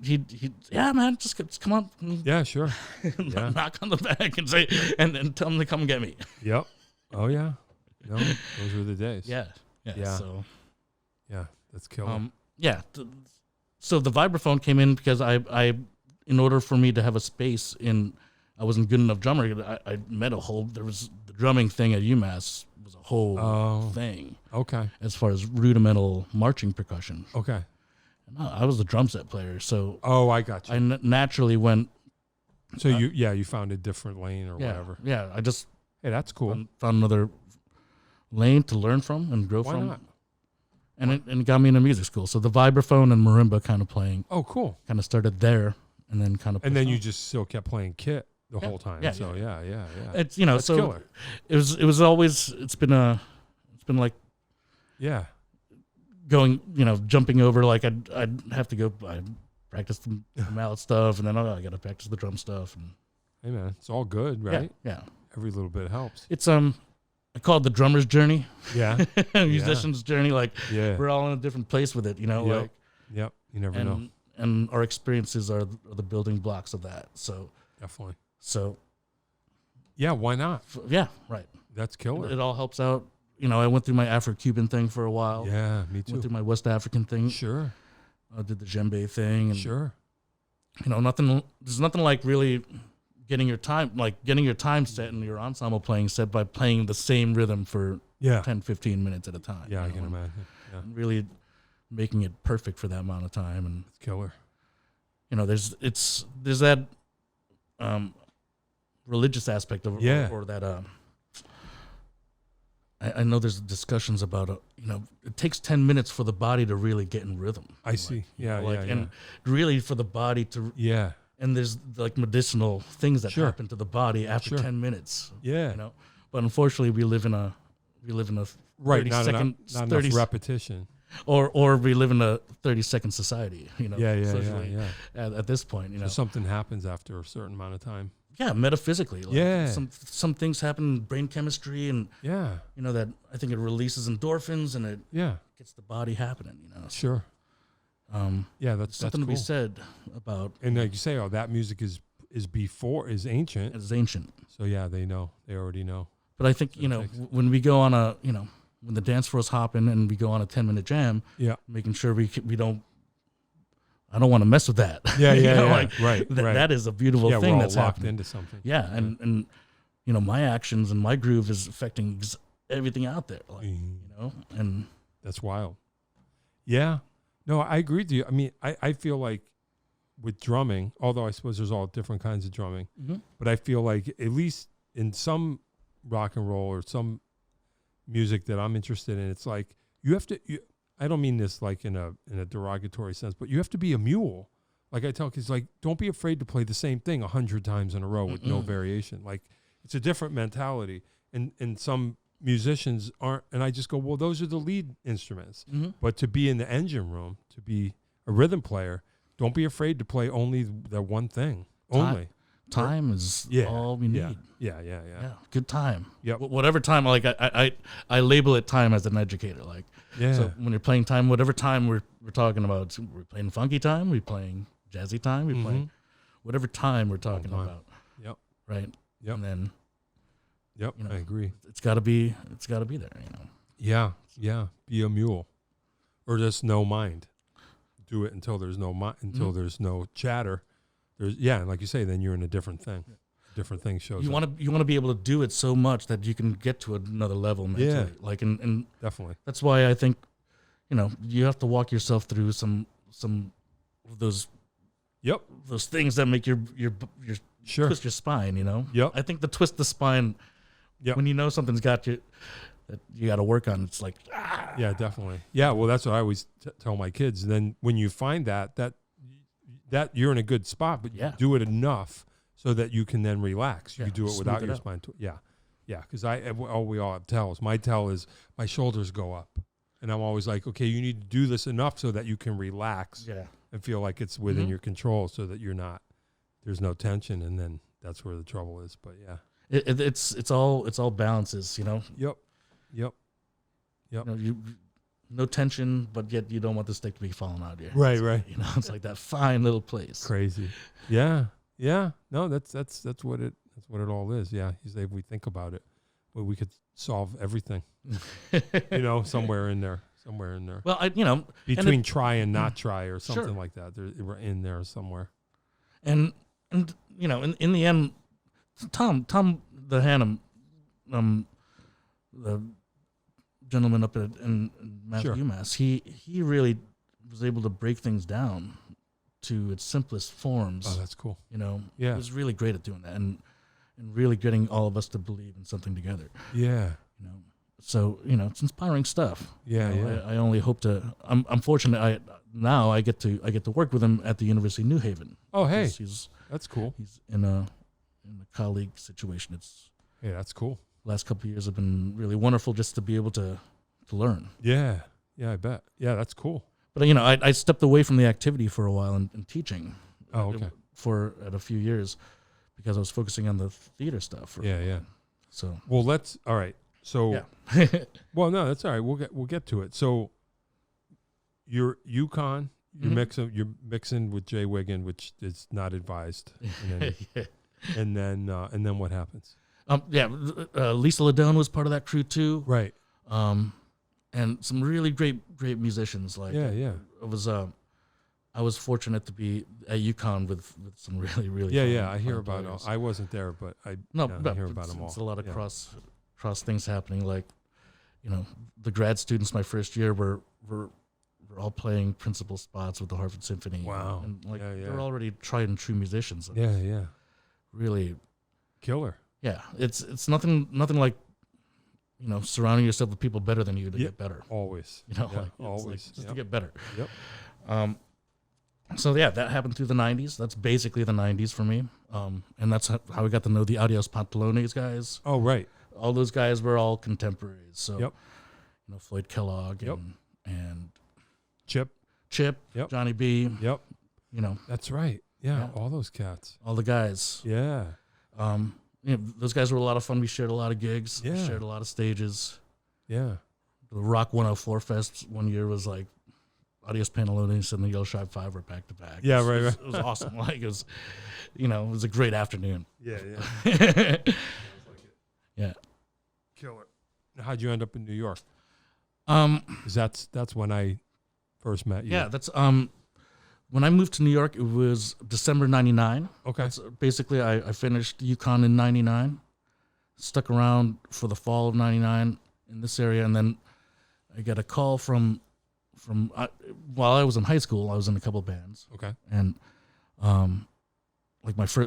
Speaker 2: He man, just come on.
Speaker 1: Yeah, sure.
Speaker 2: Knock on the back and say, and tell him to come get me.
Speaker 1: Yep. Oh yeah. No, those were the days.
Speaker 2: Yeah. So,
Speaker 1: that's killer.
Speaker 2: So the vibraphone came in because I, in order for me to have a space I wasn't good enough drummer. I met there was the drumming thing at UMass was a whole thing.
Speaker 1: Okay.
Speaker 2: As far as rudimental marching percussion.
Speaker 1: Okay.
Speaker 2: No, I was a drum set player, so
Speaker 1: I got you.
Speaker 2: I naturally went.
Speaker 1: So you found a different lane or whatever.
Speaker 2: Yeah, I just
Speaker 1: that's cool.
Speaker 2: Found another lane to learn from and grow from.
Speaker 1: Why not?
Speaker 2: And it got me into music school. So the vibraphone and marimba kind of playing.
Speaker 1: Oh, cool.
Speaker 2: Kind of started there, and then kind of.
Speaker 1: And then you just still kept playing kit the whole time. It's
Speaker 2: That's so killer. It was always it's been like.
Speaker 1: Yeah.
Speaker 2: Going, jumping over, like I'd have to go. I practice the mallet stuff, and then I got to practice the drum stuff. And
Speaker 1: hey man, it's all good, right?
Speaker 2: Yeah.
Speaker 1: Every little bit helps.
Speaker 2: It's I call it the drummer's journey.
Speaker 1: Yeah.
Speaker 2: Musician's journey. Like we're all in a different place with it, Like
Speaker 1: you never know.
Speaker 2: And our experiences are the building blocks of that. So
Speaker 1: definitely.
Speaker 2: So
Speaker 1: yeah, why not?
Speaker 2: Yeah, right.
Speaker 1: That's killer.
Speaker 2: It all helps out. I went through my Afro-Cuban thing for a while.
Speaker 1: Yeah, me too.
Speaker 2: Went through my West African thing.
Speaker 1: Sure.
Speaker 2: I did the djembe thing. And,
Speaker 1: sure.
Speaker 2: There's nothing like really getting your time set and your ensemble playing set by playing the same rhythm for 10, 15 minutes at a time.
Speaker 1: Yeah, I can imagine. Yeah.
Speaker 2: Really making it perfect for that amount of time. And
Speaker 1: it's killer.
Speaker 2: There's that religious aspect of or that. I know there's discussions about it takes 10 minutes for the body to really get in rhythm.
Speaker 1: I see.
Speaker 2: And really for the body to And there's like medicinal things that happen to the body after 10 minutes.
Speaker 1: Yeah.
Speaker 2: But unfortunately, we live in a 30
Speaker 1: not
Speaker 2: second,
Speaker 1: enough
Speaker 2: 30
Speaker 1: repetition.
Speaker 2: Or we live in a 30-second society. At this point,
Speaker 1: So something happens after a certain amount of time.
Speaker 2: Yeah, metaphysically. Some things happen, brain chemistry, and that I think it releases endorphins and it gets the body happening.
Speaker 1: Sure. That's
Speaker 2: something to
Speaker 1: cool.
Speaker 2: be said about.
Speaker 1: And like you say, that music is ancient.
Speaker 2: It's ancient.
Speaker 1: So they already know.
Speaker 2: But I think when we go on when the dance floor's hopping and we go on a 10-minute jam, making sure we don't. I don't want to mess with that.
Speaker 1: Right.
Speaker 2: That is a beautiful thing
Speaker 1: we're all
Speaker 2: that's
Speaker 1: locked
Speaker 2: happening.
Speaker 1: into something.
Speaker 2: Yeah, and my actions and my groove is affecting everything out there. And
Speaker 1: that's wild. Yeah, no, I agree with you. I mean, I feel like with drumming, although I suppose there's all different kinds of drumming, but I feel like at least in some rock and roll or some music that I'm interested in, it's like you have to. I don't mean this like in a derogatory sense, but you have to be a mule. Like I tell kids, like, don't be afraid to play the same thing 100 times in a row with no variation. Like, it's a different mentality. And some musicians aren't, and I just go, well, those are the lead instruments. But to be in the engine room, to be a rhythm player, don't be afraid to play only the one thing.
Speaker 2: Time is all we need.
Speaker 1: Yeah.
Speaker 2: Good time.
Speaker 1: Yeah.
Speaker 2: Whatever time, like I label it time as an educator. Like, so when you're playing time, whatever time we're talking about, we're playing funky time, we're playing jazzy time, we're playing whatever time we're talking about.
Speaker 1: Yep.
Speaker 2: Right.
Speaker 1: Yep.
Speaker 2: And then.
Speaker 1: Yep. I agree.
Speaker 2: It's got to be there.
Speaker 1: Yeah. Be a mule, or just no mind. Do it until there's no there's no chatter. And like you say, then you're in a different thing. Different thing shows.
Speaker 2: You want to be able to do it so much that you can get to another level mentally.
Speaker 1: Yeah,
Speaker 2: like and
Speaker 1: definitely.
Speaker 2: That's why I think, you have to walk yourself through some of those.
Speaker 1: Yep.
Speaker 2: Those things that make your twist your spine.
Speaker 1: Yep.
Speaker 2: I think the twist the spine.
Speaker 1: Yep.
Speaker 2: When something's got you that you got to work on, it's like.
Speaker 1: Yeah, definitely. Yeah, well, that's what I always tell my kids. And then when you find that you're in a good spot, but you do it enough so that you can then relax. You can do it without your spine. Yeah. Because we all have tells. My tell is my shoulders go up, and I'm always like, okay, you need to do this enough so that you can relax and feel like it's within your control, so that there's no tension, and then that's where the trouble is. But
Speaker 2: it's all balances,
Speaker 1: Yep.
Speaker 2: No tension, but yet you don't want the stick to be falling out here.
Speaker 1: Right.
Speaker 2: It's like that fine little place.
Speaker 1: Crazy. Yeah. No, that's what it all is. Yeah. You say if we think about it, well, we could solve everything. Somewhere in there.
Speaker 2: Well,
Speaker 1: between try and not try or something like that. We're in there somewhere.
Speaker 2: And in the end, Tom the Hannum, the gentleman up in UMass, he really was able to break things down to its simplest forms.
Speaker 1: Oh, that's cool.
Speaker 2: He was really great at doing that and really getting all of us to believe in something together.
Speaker 1: Yeah.
Speaker 2: So it's inspiring stuff.
Speaker 1: Yeah.
Speaker 2: I only hope to. I'm fortunate. I get to work with him at the University of New Haven.
Speaker 1: Oh, hey,
Speaker 2: he's
Speaker 1: that's cool.
Speaker 2: He's in a colleague situation.
Speaker 1: That's cool.
Speaker 2: Last couple of years have been really wonderful just to be able to learn.
Speaker 1: Yeah, I bet. Yeah, that's cool.
Speaker 2: But I stepped away from the activity for a while in teaching.
Speaker 1: Oh, okay.
Speaker 2: For a few years, because I was focusing on the theater stuff. So
Speaker 1: let's. All right. So well, no, that's all right. We'll get to it. So you're UConn. You're mixing with Jay Wiggin, which is not advised. And then what happens?
Speaker 2: Lisa Ladone was part of that crew too.
Speaker 1: Right.
Speaker 2: And some really great musicians. Like I was fortunate to be at UConn with some really really
Speaker 1: I hear about it. I wasn't there, but I hear about them all.
Speaker 2: It's a lot of cross things happening. Like the grad students my first year were all playing principal spots with the Hartford Symphony.
Speaker 1: Wow.
Speaker 2: And they're already tried and true musicians.
Speaker 1: Yeah.
Speaker 2: really
Speaker 1: Killer.
Speaker 2: Yeah, it's nothing like, surrounding yourself with people better than you to get better.
Speaker 1: Always. Always.
Speaker 2: Just to get better.
Speaker 1: Yep.
Speaker 2: So yeah, that happened through the 90s. That's basically the 90s for me. And that's how we got to know the Adios Pantalones guys.
Speaker 1: Oh, right.
Speaker 2: All those guys were all contemporaries. So,
Speaker 1: Yep.
Speaker 2: Floyd Kellogg
Speaker 1: Yep.
Speaker 2: and
Speaker 1: Chip.
Speaker 2: Yep. Johnny B.
Speaker 1: Yep.
Speaker 2: That's
Speaker 1: right. Yeah, all those cats.
Speaker 2: All the guys.
Speaker 1: Yeah.
Speaker 2: Those guys were a lot of fun. We shared a lot of gigs.
Speaker 1: Yeah.
Speaker 2: We shared a lot of stages.
Speaker 1: Yeah.
Speaker 2: The Rock 104 Fest one year was like Adios Pantalones and the Yellow Shop 5 were back to back.
Speaker 1: Yeah, right.
Speaker 2: It was awesome. Like it was a great afternoon.
Speaker 1: Yeah.
Speaker 2: Yeah.
Speaker 1: Killer. How'd you end up in New York? 'Cause that's when I first met you.
Speaker 2: Yeah, that's when I moved to New York, it was December 99.
Speaker 1: Okay.
Speaker 2: That's basically, I finished UConn in 99, stuck around for the fall of 99 in this area, and then I got a call from while I was in high school, I was in a couple bands.
Speaker 1: Okay.
Speaker 2: And like let's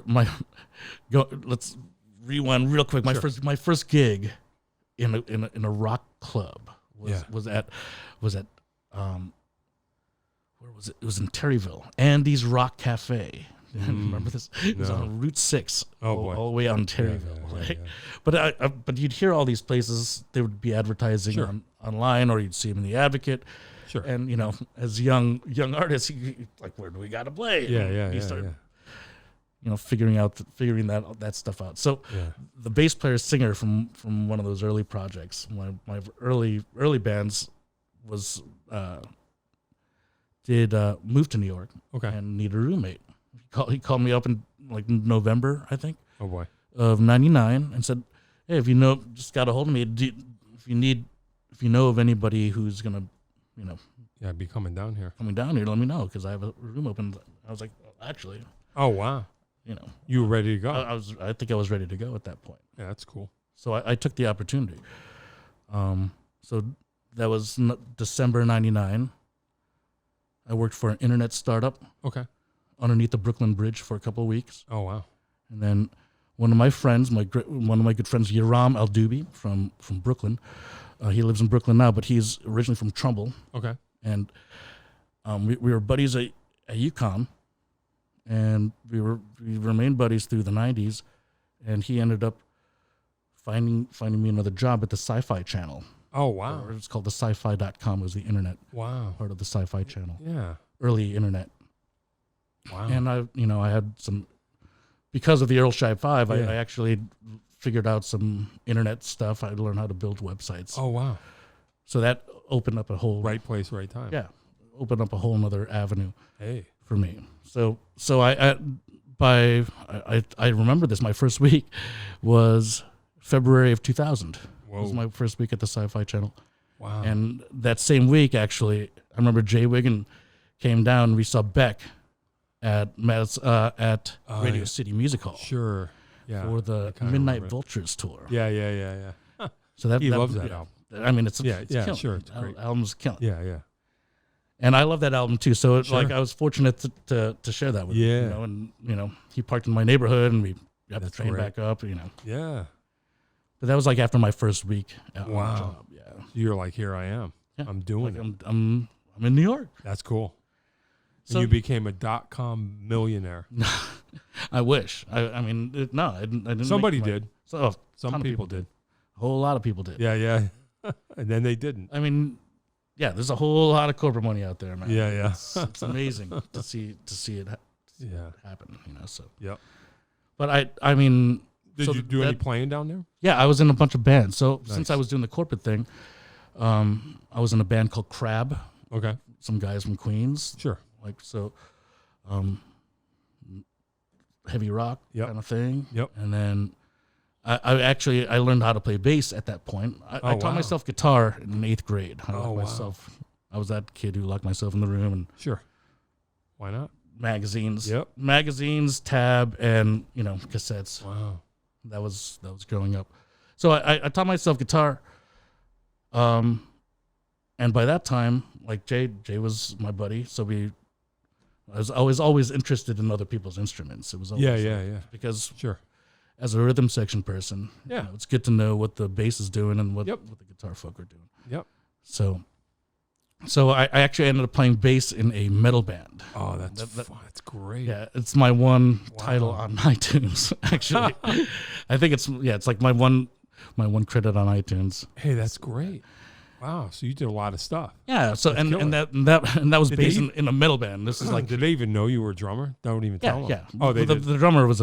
Speaker 2: rewind real quick. My first gig in a rock club was at where was it? It was in Terryville. Andy's Rock Cafe. Remember this? It was on Route 6.
Speaker 1: Oh, boy.
Speaker 2: All the way out in Terryville.
Speaker 1: Yeah.
Speaker 2: But you'd hear all these places. They would be advertising online, or you'd see them in the Advocate.
Speaker 1: Sure.
Speaker 2: And as young artists, you like, where do we got to play?
Speaker 1: Yeah.
Speaker 2: You start, figuring that stuff out. So the bass player singer from one of those early projects, my early bands was move to New York.
Speaker 1: Okay.
Speaker 2: And need a roommate. He called me up in like November, I think.
Speaker 1: Oh boy.
Speaker 2: Of 99 and said, "Hey, just got a hold of me. If you know of anybody who's gonna,
Speaker 1: be coming down here,
Speaker 2: let me know, because I have a room open." I was like, actually.
Speaker 1: Oh wow. You were ready to go.
Speaker 2: I think I was ready to go at that point.
Speaker 1: Yeah, that's cool.
Speaker 2: So I took the opportunity. So that was December 99. I worked for an internet startup.
Speaker 1: Okay.
Speaker 2: Underneath the Brooklyn Bridge for a couple of weeks.
Speaker 1: Oh wow.
Speaker 2: And then one of my friends, one of my good friends, Yoram Aldoubi from Brooklyn. He lives in Brooklyn now, but he's originally from Trumbull.
Speaker 1: Okay.
Speaker 2: And we were buddies at UConn, and we remained buddies through the 90s. And he ended up finding me another job at the Sci-Fi Channel.
Speaker 1: Oh wow.
Speaker 2: It's called the sci-fi.com, was the internet.
Speaker 1: Wow.
Speaker 2: Part of the Sci-Fi Channel.
Speaker 1: Yeah.
Speaker 2: Early internet.
Speaker 1: Wow.
Speaker 2: And I had some, because of the Earl Shy 5, I actually figured out some internet stuff. I learned how to build websites.
Speaker 1: Oh wow.
Speaker 2: So that opened up a whole
Speaker 1: right place, right time.
Speaker 2: Yeah. Opened up a whole nother avenue.
Speaker 1: Hey.
Speaker 2: For me. So I remember this. My first week was February of 2000. Whoa. It was my first week at the Sci-Fi Channel.
Speaker 1: Wow.
Speaker 2: And that same week, actually, I remember Jay Wiggin came down and we saw Beck at Radio City Music Hall.
Speaker 1: Sure. Yeah.
Speaker 2: For the Midnight Vultures tour.
Speaker 1: Yeah.
Speaker 2: So
Speaker 1: he loves that album.
Speaker 2: I mean, it's
Speaker 1: killing. Sure. It's great.
Speaker 2: Album's killing.
Speaker 1: Yeah.
Speaker 2: And I love that album too. So I was fortunate to share that with him. And he parked in my neighborhood, and we got the train back up.
Speaker 1: Yeah.
Speaker 2: But that was like after my first week at
Speaker 1: wow.
Speaker 2: job. Yeah.
Speaker 1: You're like, here I am. Yeah. I'm doing it.
Speaker 2: I'm in New York.
Speaker 1: That's cool.
Speaker 2: So
Speaker 1: and you became a .com millionaire.
Speaker 2: I wish. I mean, no, I didn't.
Speaker 1: Somebody did.
Speaker 2: So
Speaker 1: some people did.
Speaker 2: A whole lot of people did.
Speaker 1: Yeah. And then they didn't.
Speaker 2: I mean, yeah, there's a whole lot of corporate money out there, man.
Speaker 1: Yeah.
Speaker 2: It's amazing to see it happen. So.
Speaker 1: Yep.
Speaker 2: But I mean.
Speaker 1: Did you do any playing down there?
Speaker 2: Yeah, I was in a bunch of bands. So
Speaker 1: nice.
Speaker 2: Since I was doing the corporate thing, I was in a band called Crab.
Speaker 1: Okay.
Speaker 2: Some guys from Queens.
Speaker 1: Sure.
Speaker 2: Heavy rock kind of thing.
Speaker 1: Yep.
Speaker 2: And then I learned how to play bass at that point. I taught myself guitar in 8th grade. I was that kid who locked myself in the room and
Speaker 1: sure. Why not?
Speaker 2: Magazines.
Speaker 1: Yep.
Speaker 2: Magazines, tab, and cassettes.
Speaker 1: Wow.
Speaker 2: That was growing up. So I taught myself guitar. And by that time, like Jay was my buddy, so we I was always interested in other people's instruments. It was always,
Speaker 1: yeah.
Speaker 2: because
Speaker 1: Sure.
Speaker 2: as a rhythm section person,
Speaker 1: Yeah.
Speaker 2: it's good to know what the bass is doing and what
Speaker 1: Yep.
Speaker 2: the guitar folk are doing.
Speaker 1: Yep.
Speaker 2: So I actually ended up playing bass in a metal band.
Speaker 1: Oh, that's fun. That's great.
Speaker 2: Yeah, it's my one title on iTunes. Actually, I think it's like my one credit on iTunes.
Speaker 1: Hey, that's great. Wow. So you did a lot of stuff.
Speaker 2: Yeah. So
Speaker 1: That's
Speaker 2: and that was based in a metal band. This is like,
Speaker 1: did they even know you were a drummer? Don't even tell them.
Speaker 2: Yeah.
Speaker 1: Oh, they did.
Speaker 2: The drummer was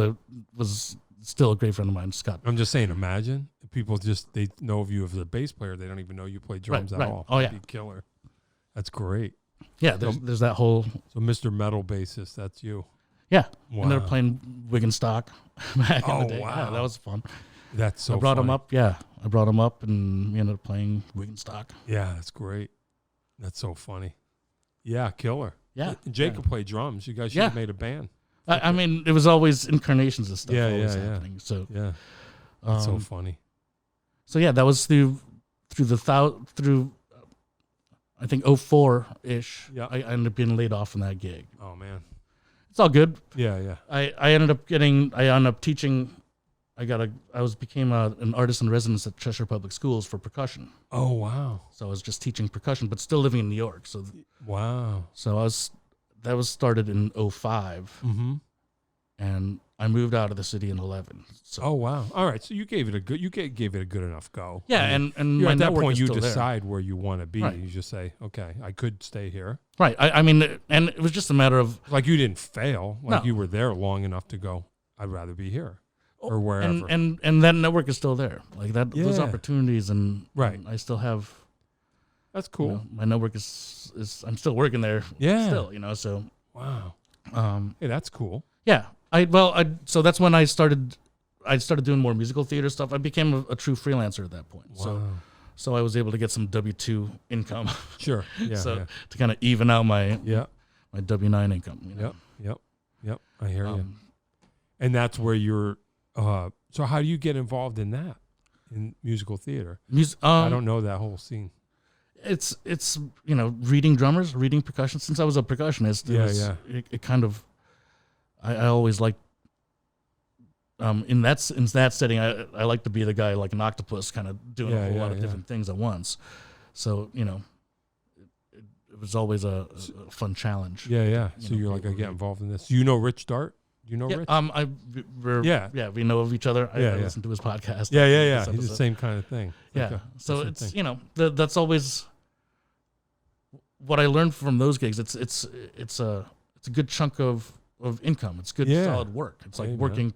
Speaker 2: still a great friend of mine, Scott.
Speaker 1: I'm just saying, imagine if people they know of you as a bass player. They don't even know you play drums at all.
Speaker 2: Oh, yeah.
Speaker 1: That'd be killer. That's great.
Speaker 2: Yeah, there's that whole...
Speaker 1: So Mr. Metal Bassist, that's you.
Speaker 2: Yeah.
Speaker 1: Wow.
Speaker 2: And they're playing Wigan Stock back in the day.
Speaker 1: Wow.
Speaker 2: Yeah, that was fun.
Speaker 1: That's so
Speaker 2: I brought
Speaker 1: funny.
Speaker 2: him up. Yeah. I brought him up and we ended up playing Wigan Stock.
Speaker 1: Yeah, that's great. That's so funny. Yeah, killer.
Speaker 2: Yeah.
Speaker 1: And Jacob played drums. You guys should have made a band.
Speaker 2: I mean, it was always incarnations of stuff always
Speaker 1: Yeah.
Speaker 2: happening. So,
Speaker 1: Yeah. That's so funny.
Speaker 2: So, yeah, that was through I think 04-ish.
Speaker 1: Yeah.
Speaker 2: I ended up being laid off from that gig.
Speaker 1: Oh, man.
Speaker 2: It's all good.
Speaker 1: Yeah.
Speaker 2: I ended up teaching. Became an artist in residence at Cheshire Public Schools for percussion.
Speaker 1: Oh, wow.
Speaker 2: So I was just teaching percussion, but still living in New York. So
Speaker 1: Wow.
Speaker 2: that was started in 05.
Speaker 1: Mm-hmm.
Speaker 2: And I moved out of the city in 11. So
Speaker 1: Oh, wow. All right. So you gave it a good enough go.
Speaker 2: yeah,
Speaker 1: I mean,
Speaker 2: and
Speaker 1: you're
Speaker 2: my
Speaker 1: at that
Speaker 2: network
Speaker 1: point
Speaker 2: is
Speaker 1: you
Speaker 2: still
Speaker 1: decide where you want to be.
Speaker 2: Right.
Speaker 1: You just say, okay, I could stay here.
Speaker 2: there. Right. I mean, and it was just a matter of
Speaker 1: Like you didn't fail. Like
Speaker 2: No.
Speaker 1: you were there long enough to go, I'd rather be here or wherever.
Speaker 2: and that network is still there. Like that, those
Speaker 1: Yeah.
Speaker 2: opportunities, and
Speaker 1: Right.
Speaker 2: and I still have.
Speaker 1: That's cool.
Speaker 2: My network is I'm still working there.
Speaker 1: Yeah.
Speaker 2: Still, so.
Speaker 1: Wow. Hey, that's cool.
Speaker 2: Yeah. So that's when I started doing more musical theater stuff. I became a true freelancer at that point.
Speaker 1: Wow.
Speaker 2: So I was able to get some W-2 income.
Speaker 1: Sure. Yeah.
Speaker 2: So to kind of even out my W-9 income.
Speaker 1: Yep. I hear you. And that's where you're. So how do you get involved in that, in musical theater? I don't know that whole scene.
Speaker 2: It's reading drummers, reading percussion. Since I was a percussionist, it kind of. I always liked. In that setting, I like to be the guy like an octopus, kind of doing a whole lot of different things at once. So it was always a fun challenge.
Speaker 1: Yeah. So you're like, I get involved in this. Do you know Rich Dart? Do you know Rich?
Speaker 2: We know of each other. I listen to his podcast.
Speaker 1: Yeah. He's the same kind of thing.
Speaker 2: Yeah. So it's that's always what I learned from those gigs. It's a good chunk of income. It's good solid work. It's like working.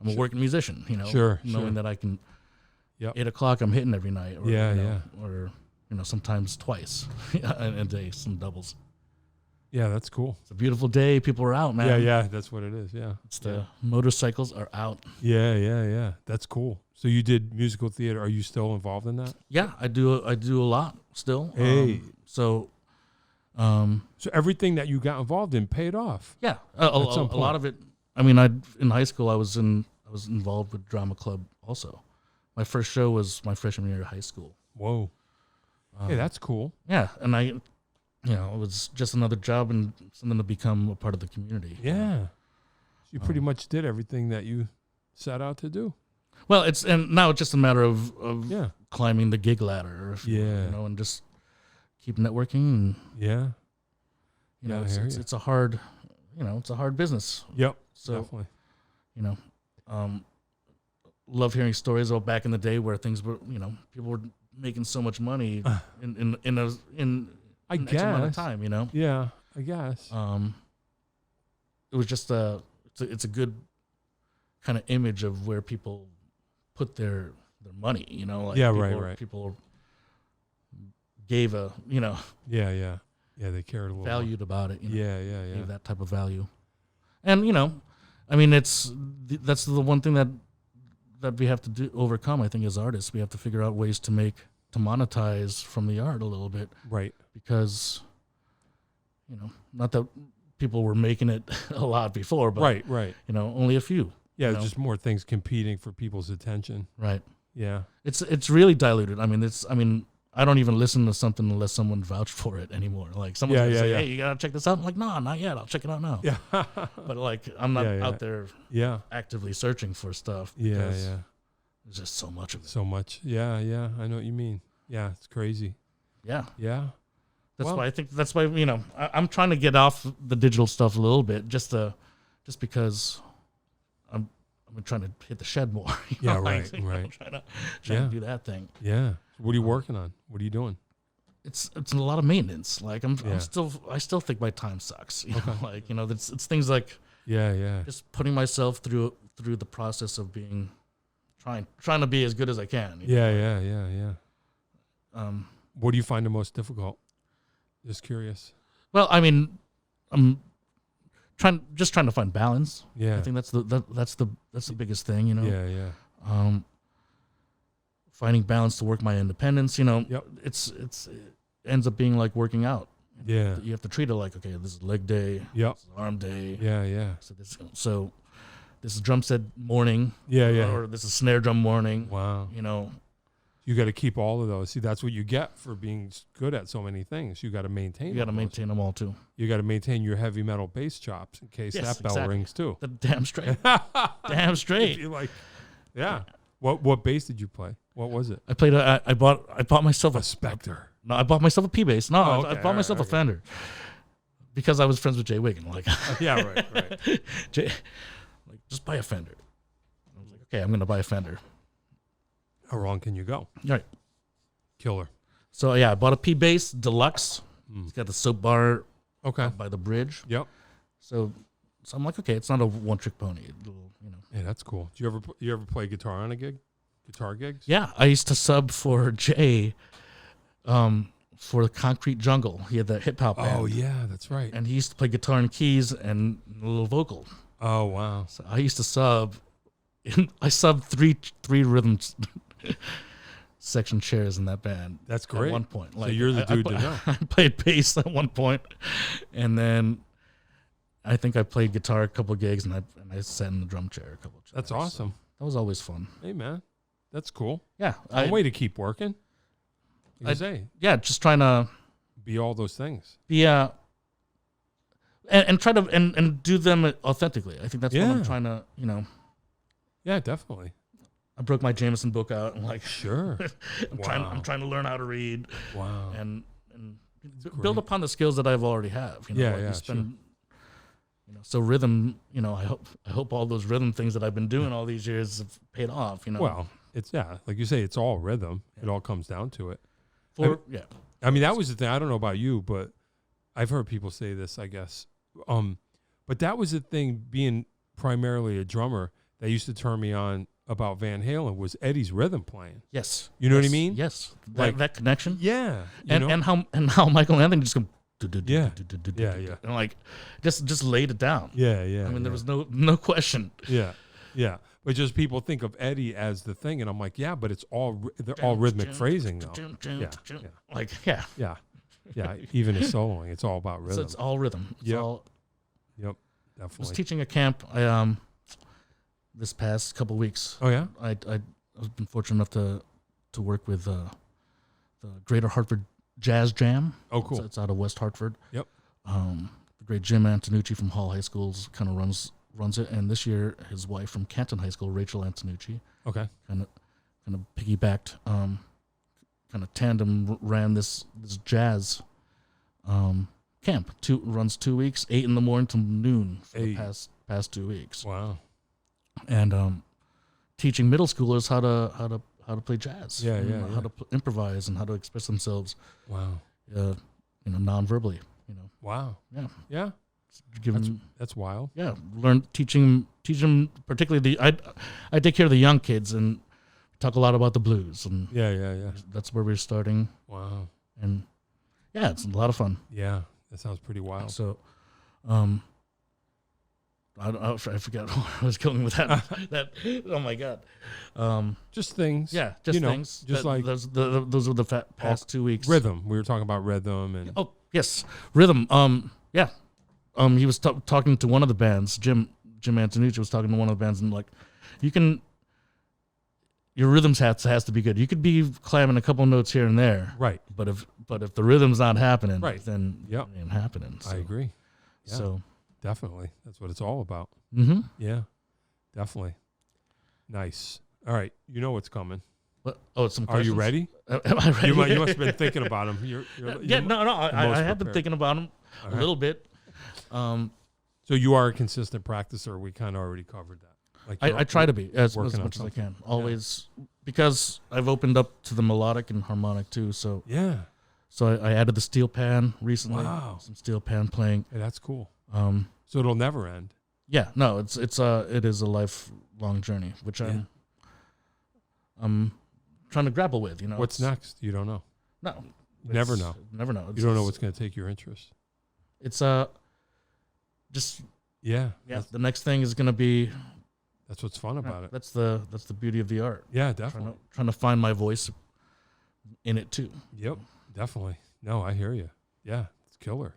Speaker 2: I'm a working musician. Knowing that I can. 8 o'clock, I'm hitting every night. Or, or sometimes twice a day, some doubles.
Speaker 1: Yeah, that's cool.
Speaker 2: It's a beautiful day. People are out, man.
Speaker 1: Yeah, that's what it is. Yeah,
Speaker 2: it's the motorcycles are out.
Speaker 1: Yeah. That's cool. So you did musical theater. Are you still involved in that?
Speaker 2: Yeah, I do a lot still.
Speaker 1: Hey.
Speaker 2: So
Speaker 1: everything that you got involved in paid off.
Speaker 2: Yeah, a lot of it. I mean, in high school, I was involved with drama club also. My first show was my freshman year of high school.
Speaker 1: Whoa. Hey, that's cool.
Speaker 2: Yeah, and it was just another job and something to become a part of the community.
Speaker 1: Yeah. So you pretty much did everything that you set out to do.
Speaker 2: Well, now it's just a matter of climbing the gig ladder. And just keep networking. And, it's a hard, it's a hard business.
Speaker 1: Yep.
Speaker 2: So,
Speaker 1: definitely.
Speaker 2: Love hearing stories about back in the day where things were, people were making so much money in X amount of time,
Speaker 1: Yeah, I guess.
Speaker 2: It was just it's a good kind of image of where people put their money,
Speaker 1: right.
Speaker 2: People gave
Speaker 1: Yeah, they cared a little
Speaker 2: valued about it.
Speaker 1: Yeah.
Speaker 2: That type of value. And, I mean, that's the one thing that we have to overcome, I think, as artists. We have to figure out ways to monetize from the art a little bit.
Speaker 1: Right.
Speaker 2: Because, not that people were making it a lot before, but,
Speaker 1: right.
Speaker 2: Only a few.
Speaker 1: Yeah, just more things competing for people's attention.
Speaker 2: Right.
Speaker 1: Yeah.
Speaker 2: It's really diluted. I mean, I don't even listen to something unless someone vouched for it anymore. Like someone's gonna say, "Hey, you gotta check this out." I'm like, "No, not yet. I'll check it out now."
Speaker 1: Yeah.
Speaker 2: But like, I'm not out there actively searching for stuff.
Speaker 1: Yeah,
Speaker 2: There's just so much of it.
Speaker 1: So much. Yeah, yeah. I know what you mean. Yeah, it's crazy.
Speaker 2: Yeah.
Speaker 1: Yeah.
Speaker 2: That's why I think that's why I'm trying to get off the digital stuff a little bit, just because I'm trying to hit the shed more.
Speaker 1: Yeah,
Speaker 2: right.
Speaker 1: Right.
Speaker 2: Trying to do that thing.
Speaker 1: Yeah. What are you working on? What are you doing?
Speaker 2: It's a lot of maintenance. Like I still think my time sucks. You know? Like it's things like just putting myself through the process of being trying to be as good as I can.
Speaker 1: Yeah. What do you find the most difficult? Just curious.
Speaker 2: Well, I mean, I'm trying to find balance.
Speaker 1: Yeah,
Speaker 2: I think that's the biggest thing.
Speaker 1: Yeah.
Speaker 2: Finding balance to work my independence.
Speaker 1: Yep.
Speaker 2: It ends up being like working out.
Speaker 1: Yeah.
Speaker 2: You have to treat it like, okay, this is leg day.
Speaker 1: Yep.
Speaker 2: This is arm day.
Speaker 1: Yeah.
Speaker 2: So this is drum set morning.
Speaker 1: Yeah.
Speaker 2: Or this is snare drum morning.
Speaker 1: Wow. You got to keep all of those. See, that's what you get for being good at so many things. You got to maintain.
Speaker 2: You got to maintain them all too.
Speaker 1: You got to maintain your heavy metal bass chops in case that bell rings too.
Speaker 2: The damn straight. Damn straight.
Speaker 1: You're like, yeah. What bass did you play? What was it?
Speaker 2: I played. I bought myself
Speaker 1: a Spectre.
Speaker 2: No, I bought myself a P bass. No, I bought myself a Fender because I was friends with Jay Wiggin. Like,
Speaker 1: yeah, right.
Speaker 2: Jay, like, just buy a Fender. I was like, okay, I'm gonna buy a Fender.
Speaker 1: How wrong can you go?
Speaker 2: Right.
Speaker 1: Killer.
Speaker 2: So yeah, I bought a P bass deluxe. It's got the soap bar. By the bridge.
Speaker 1: Yep.
Speaker 2: So I'm like, okay, it's not a one trick pony.
Speaker 1: Yeah, that's cool. Do you ever play guitar on a gig? Guitar gigs?
Speaker 2: Yeah, I used to sub for Jay. For the Concrete Jungle, he had that hip hop band.
Speaker 1: Oh yeah, that's right.
Speaker 2: And he used to play guitar and keys and a little vocal.
Speaker 1: Oh wow.
Speaker 2: So I used to sub. I subbed three rhythm section chairs in that band.
Speaker 1: That's great.
Speaker 2: At one point,
Speaker 1: so you're the dude to know.
Speaker 2: I played bass at one point, and then I think I played guitar a couple gigs, and I sat in the drum chair a couple.
Speaker 1: That's awesome.
Speaker 2: So that was always fun.
Speaker 1: Hey man, that's cool.
Speaker 2: Yeah,
Speaker 1: one way to keep working.
Speaker 2: Yeah, just trying to
Speaker 1: be all those things.
Speaker 2: Yeah, and try to and do them authentically. I think that's what I'm trying to,
Speaker 1: Yeah, definitely.
Speaker 2: I broke my Jameson book out. I'm like,
Speaker 1: sure.
Speaker 2: I'm trying to learn how to read.
Speaker 1: Wow.
Speaker 2: And build upon the skills that I've already have.
Speaker 1: Sure.
Speaker 2: So rhythm. I hope all those rhythm things that I've been doing all these years have paid off.
Speaker 1: Well, it's like you say, it's all rhythm. It all comes down to it.
Speaker 2: I
Speaker 1: mean, that was the thing. I don't know about you, but I've heard people say this, I guess. But that was the thing, being primarily a drummer, that used to turn me on about Van Halen was Eddie's rhythm playing.
Speaker 2: Yes.
Speaker 1: You know what I mean?
Speaker 2: Yes. That connection.
Speaker 1: Yeah.
Speaker 2: And how Michael Anthony just go
Speaker 1: yeah.
Speaker 2: And like just laid it down.
Speaker 1: Yeah.
Speaker 2: I mean, there was no question.
Speaker 1: Yeah. But just people think of Eddie as the thing, and I'm like, yeah, but it's all rhythmic phrasing though. Yeah. Even his soloing, it's all about rhythm.
Speaker 2: So it's all rhythm. It's all.
Speaker 1: Yep. Definitely.
Speaker 2: I was teaching a camp. This past couple weeks.
Speaker 1: Oh yeah.
Speaker 2: I've been fortunate enough to work with the Greater Hartford Jazz Jam.
Speaker 1: Oh, cool.
Speaker 2: It's out of West Hartford.
Speaker 1: Yep.
Speaker 2: The great Jim Antonucci from Hall High Schools kind of runs it, and this year his wife from Canton High School, Rachel Antonucci,
Speaker 1: okay,
Speaker 2: kind of piggybacked, kind of tandem ran this jazz camp. Runs 2 weeks, 8 in the morning to noon for the past 2 weeks.
Speaker 1: Wow.
Speaker 2: And teaching middle schoolers how to play jazz, how to improvise and how to express themselves.
Speaker 1: Wow.
Speaker 2: Non-verbally.
Speaker 1: Wow.
Speaker 2: Yeah.
Speaker 1: That's wild.
Speaker 2: Yeah, teach them particularly I take care of the young kids and talk a lot about the blues, and
Speaker 1: yeah.
Speaker 2: That's where we're starting.
Speaker 1: Wow.
Speaker 2: And yeah, it's a lot of fun.
Speaker 1: Yeah, that sounds pretty wild.
Speaker 2: So, I forgot where I was going with that. Oh my god.
Speaker 1: Just things.
Speaker 2: Yeah, just things.
Speaker 1: Just like
Speaker 2: those were the past 2 weeks.
Speaker 1: Rhythm. We were talking about rhythm and.
Speaker 2: Oh yes, rhythm. Yeah. He was talking to one of the bands. Jim Antonucci was talking to one of the bands, and like, you can your rhythms has to be good. You could be climbing a couple notes here and there,
Speaker 1: Right.
Speaker 2: But if the rhythm's not happening,
Speaker 1: Right.
Speaker 2: then
Speaker 1: Yep.
Speaker 2: it ain't happening. So,
Speaker 1: I agree. Yeah,
Speaker 2: So,
Speaker 1: definitely. That's what it's all about.
Speaker 2: mm-hmm.
Speaker 1: Yeah, definitely. Nice. All right. You know what's coming.
Speaker 2: It's some
Speaker 1: Are you
Speaker 2: questions?
Speaker 1: ready?
Speaker 2: Am I ready?
Speaker 1: You must have been thinking about them.
Speaker 2: I have been thinking about them a little bit.
Speaker 1: So you are a consistent practicer. We kind of already covered that. Like
Speaker 2: I try to be as
Speaker 1: working on
Speaker 2: much as I
Speaker 1: something.
Speaker 2: can. Always, because I've opened up to the melodic and harmonic too. So
Speaker 1: Yeah.
Speaker 2: So I added the steel pan recently.
Speaker 1: Wow.
Speaker 2: Some steel pan playing.
Speaker 1: Hey, that's cool. So it'll never end.
Speaker 2: Yeah, no, it is a lifelong journey, which I'm trying to grapple with.
Speaker 1: What's next? You don't know.
Speaker 2: No,
Speaker 1: Never know.
Speaker 2: Never know.
Speaker 1: You don't know what's going to take your interest.
Speaker 2: It's just
Speaker 1: Yeah.
Speaker 2: The next thing is going to be.
Speaker 1: That's what's fun about it.
Speaker 2: That's the beauty of the art.
Speaker 1: Yeah, definitely.
Speaker 2: Trying to find my voice in it too.
Speaker 1: Yep, definitely. No, I hear you. Yeah, it's killer.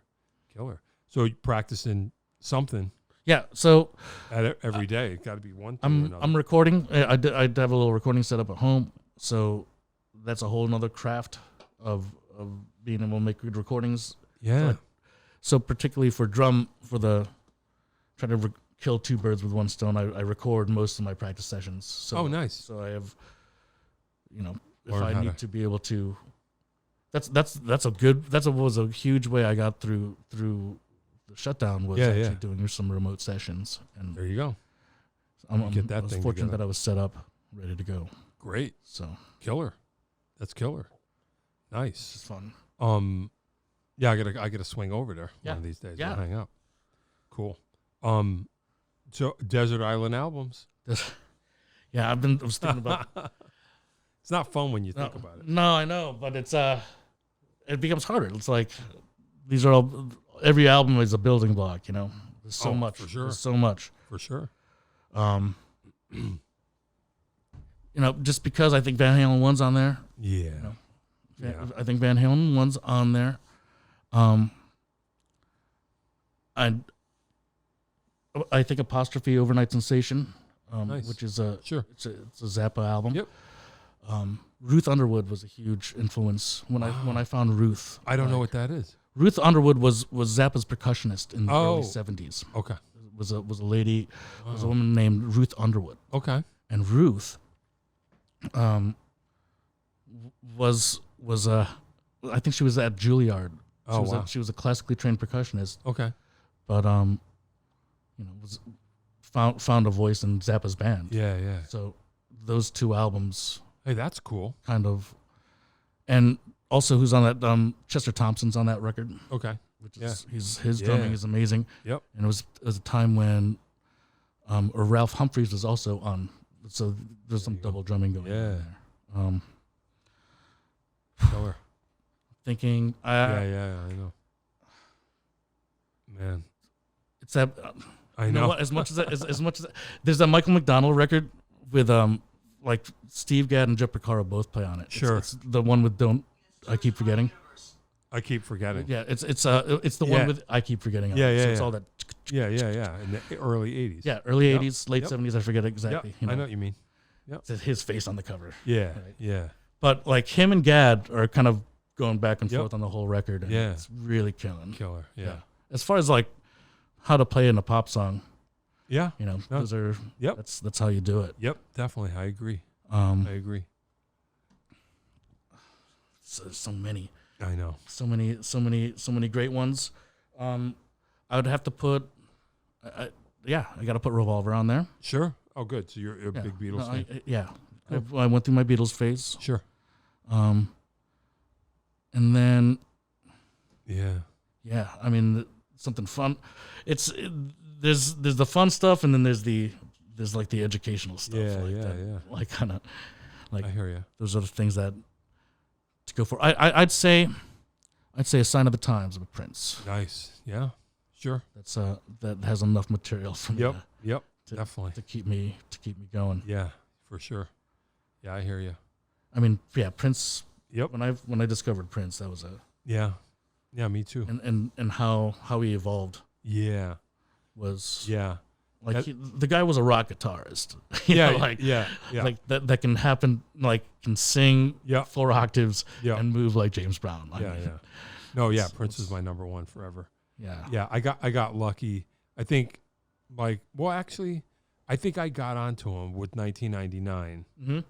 Speaker 1: So you practicing something.
Speaker 2: Yeah. So
Speaker 1: every day, it got to be one thing or another.
Speaker 2: I'm recording. I have a little recording set up at home. So that's a whole nother craft of being able to make good recordings.
Speaker 1: Yeah.
Speaker 2: So particularly for drum, try to kill two birds with one stone. I record most of my practice sessions. So,
Speaker 1: nice.
Speaker 2: So I have, if
Speaker 1: Learn
Speaker 2: I
Speaker 1: how
Speaker 2: need to be able to, was a huge way I got through the shutdown was doing some remote sessions. And
Speaker 1: there you go.
Speaker 2: I was fortunate that I was set up, ready to go.
Speaker 1: Great.
Speaker 2: So
Speaker 1: killer. That's killer. Nice.
Speaker 2: It's fun.
Speaker 1: Yeah, I gotta swing over there one of these days.
Speaker 2: Yeah.
Speaker 1: We'll hang out. Cool. So Desert Island Albums.
Speaker 2: Yeah, I was thinking about.
Speaker 1: It's not fun when you think about it.
Speaker 2: No, I know, but it becomes harder. It's like these are all. Every album is a building block. There's so much.
Speaker 1: For sure.
Speaker 2: There's so much.
Speaker 1: For sure.
Speaker 2: Just because I think Van Halen 1's on there.
Speaker 1: Yeah.
Speaker 2: I think Van Halen 1's on there. I think Apostrophe Overnight Sensation,
Speaker 1: nice.
Speaker 2: which is it's a Zappa album.
Speaker 1: Yep.
Speaker 2: Ruth Underwood was a huge influence when I found Ruth.
Speaker 1: I don't know what that is.
Speaker 2: Ruth Underwood was Zappa's percussionist in the early 70s.
Speaker 1: Okay.
Speaker 2: Was a lady, was a woman named Ruth Underwood.
Speaker 1: Okay.
Speaker 2: And Ruth, was I think she was at Juilliard. She was a classically trained percussionist.
Speaker 1: Okay.
Speaker 2: But was found a voice in Zappa's band.
Speaker 1: Yeah.
Speaker 2: So those two albums.
Speaker 1: Hey, that's cool.
Speaker 2: Kind of, and also who's on that? Chester Thompson's on that record.
Speaker 1: Okay.
Speaker 2: Which is his drumming is amazing.
Speaker 1: Yep.
Speaker 2: And it was a time when, or Ralph Humphreys was also on. So there's some double drumming going on there.
Speaker 1: Killer.
Speaker 2: Thinking.
Speaker 1: I know. Man.
Speaker 2: It's that.
Speaker 1: I know.
Speaker 2: As much as there's that Michael McDonald record with like Steve Gadd and Jeff Porcaro both play on it.
Speaker 1: Sure.
Speaker 2: It's the one with Don't I Keep Forgetting.
Speaker 1: I keep forgetting.
Speaker 2: Yeah, it's the one with I Keep Forgetting.
Speaker 1: Yeah.
Speaker 2: It's all that.
Speaker 1: Yeah. In the early 80s.
Speaker 2: Yeah, early 80s, late 70s. I forget exactly.
Speaker 1: Yep. I know what you mean. Yep.
Speaker 2: It's his face on the cover.
Speaker 1: Yeah.
Speaker 2: Right?
Speaker 1: Yeah.
Speaker 2: But like him and Gadd are kind of going back and forth on the whole record. And it's really killing.
Speaker 1: Killer. Yeah.
Speaker 2: As far as like how to play in a pop song.
Speaker 1: Yeah.
Speaker 2: Those are.
Speaker 1: Yep.
Speaker 2: That's how you do it.
Speaker 1: Yep. Definitely. I agree. I agree.
Speaker 2: So many.
Speaker 1: I know.
Speaker 2: So many great ones. I would have to put. I got to put Revolver on there.
Speaker 1: Sure. Oh, good. So you're a big Beatles fan.
Speaker 2: I went through my Beatles phase.
Speaker 1: Sure.
Speaker 2: And then.
Speaker 1: Yeah.
Speaker 2: I mean, something fun. There's the fun stuff, and then there's like the educational stuff.
Speaker 1: Yeah.
Speaker 2: Like kind of, like
Speaker 1: I hear you.
Speaker 2: Those are the things that to go for. I'd say A Sign of the Times with Prince.
Speaker 1: Nice. Yeah. Sure.
Speaker 2: That's that has enough material for me.
Speaker 1: Yep. Definitely
Speaker 2: to keep me going.
Speaker 1: Yeah, for sure. Yeah, I hear you.
Speaker 2: I mean, Prince.
Speaker 1: Yep.
Speaker 2: When I discovered Prince, that was a.
Speaker 1: Yeah, me too.
Speaker 2: And how he evolved.
Speaker 1: Yeah.
Speaker 2: Was.
Speaker 1: Yeah.
Speaker 2: Like the guy was a rock guitarist. Like that can happen. Like can sing 4 octaves and move like James Brown.
Speaker 1: No, Prince is my number one forever.
Speaker 2: Yeah.
Speaker 1: I got lucky. I think, I think I got onto him with 1999,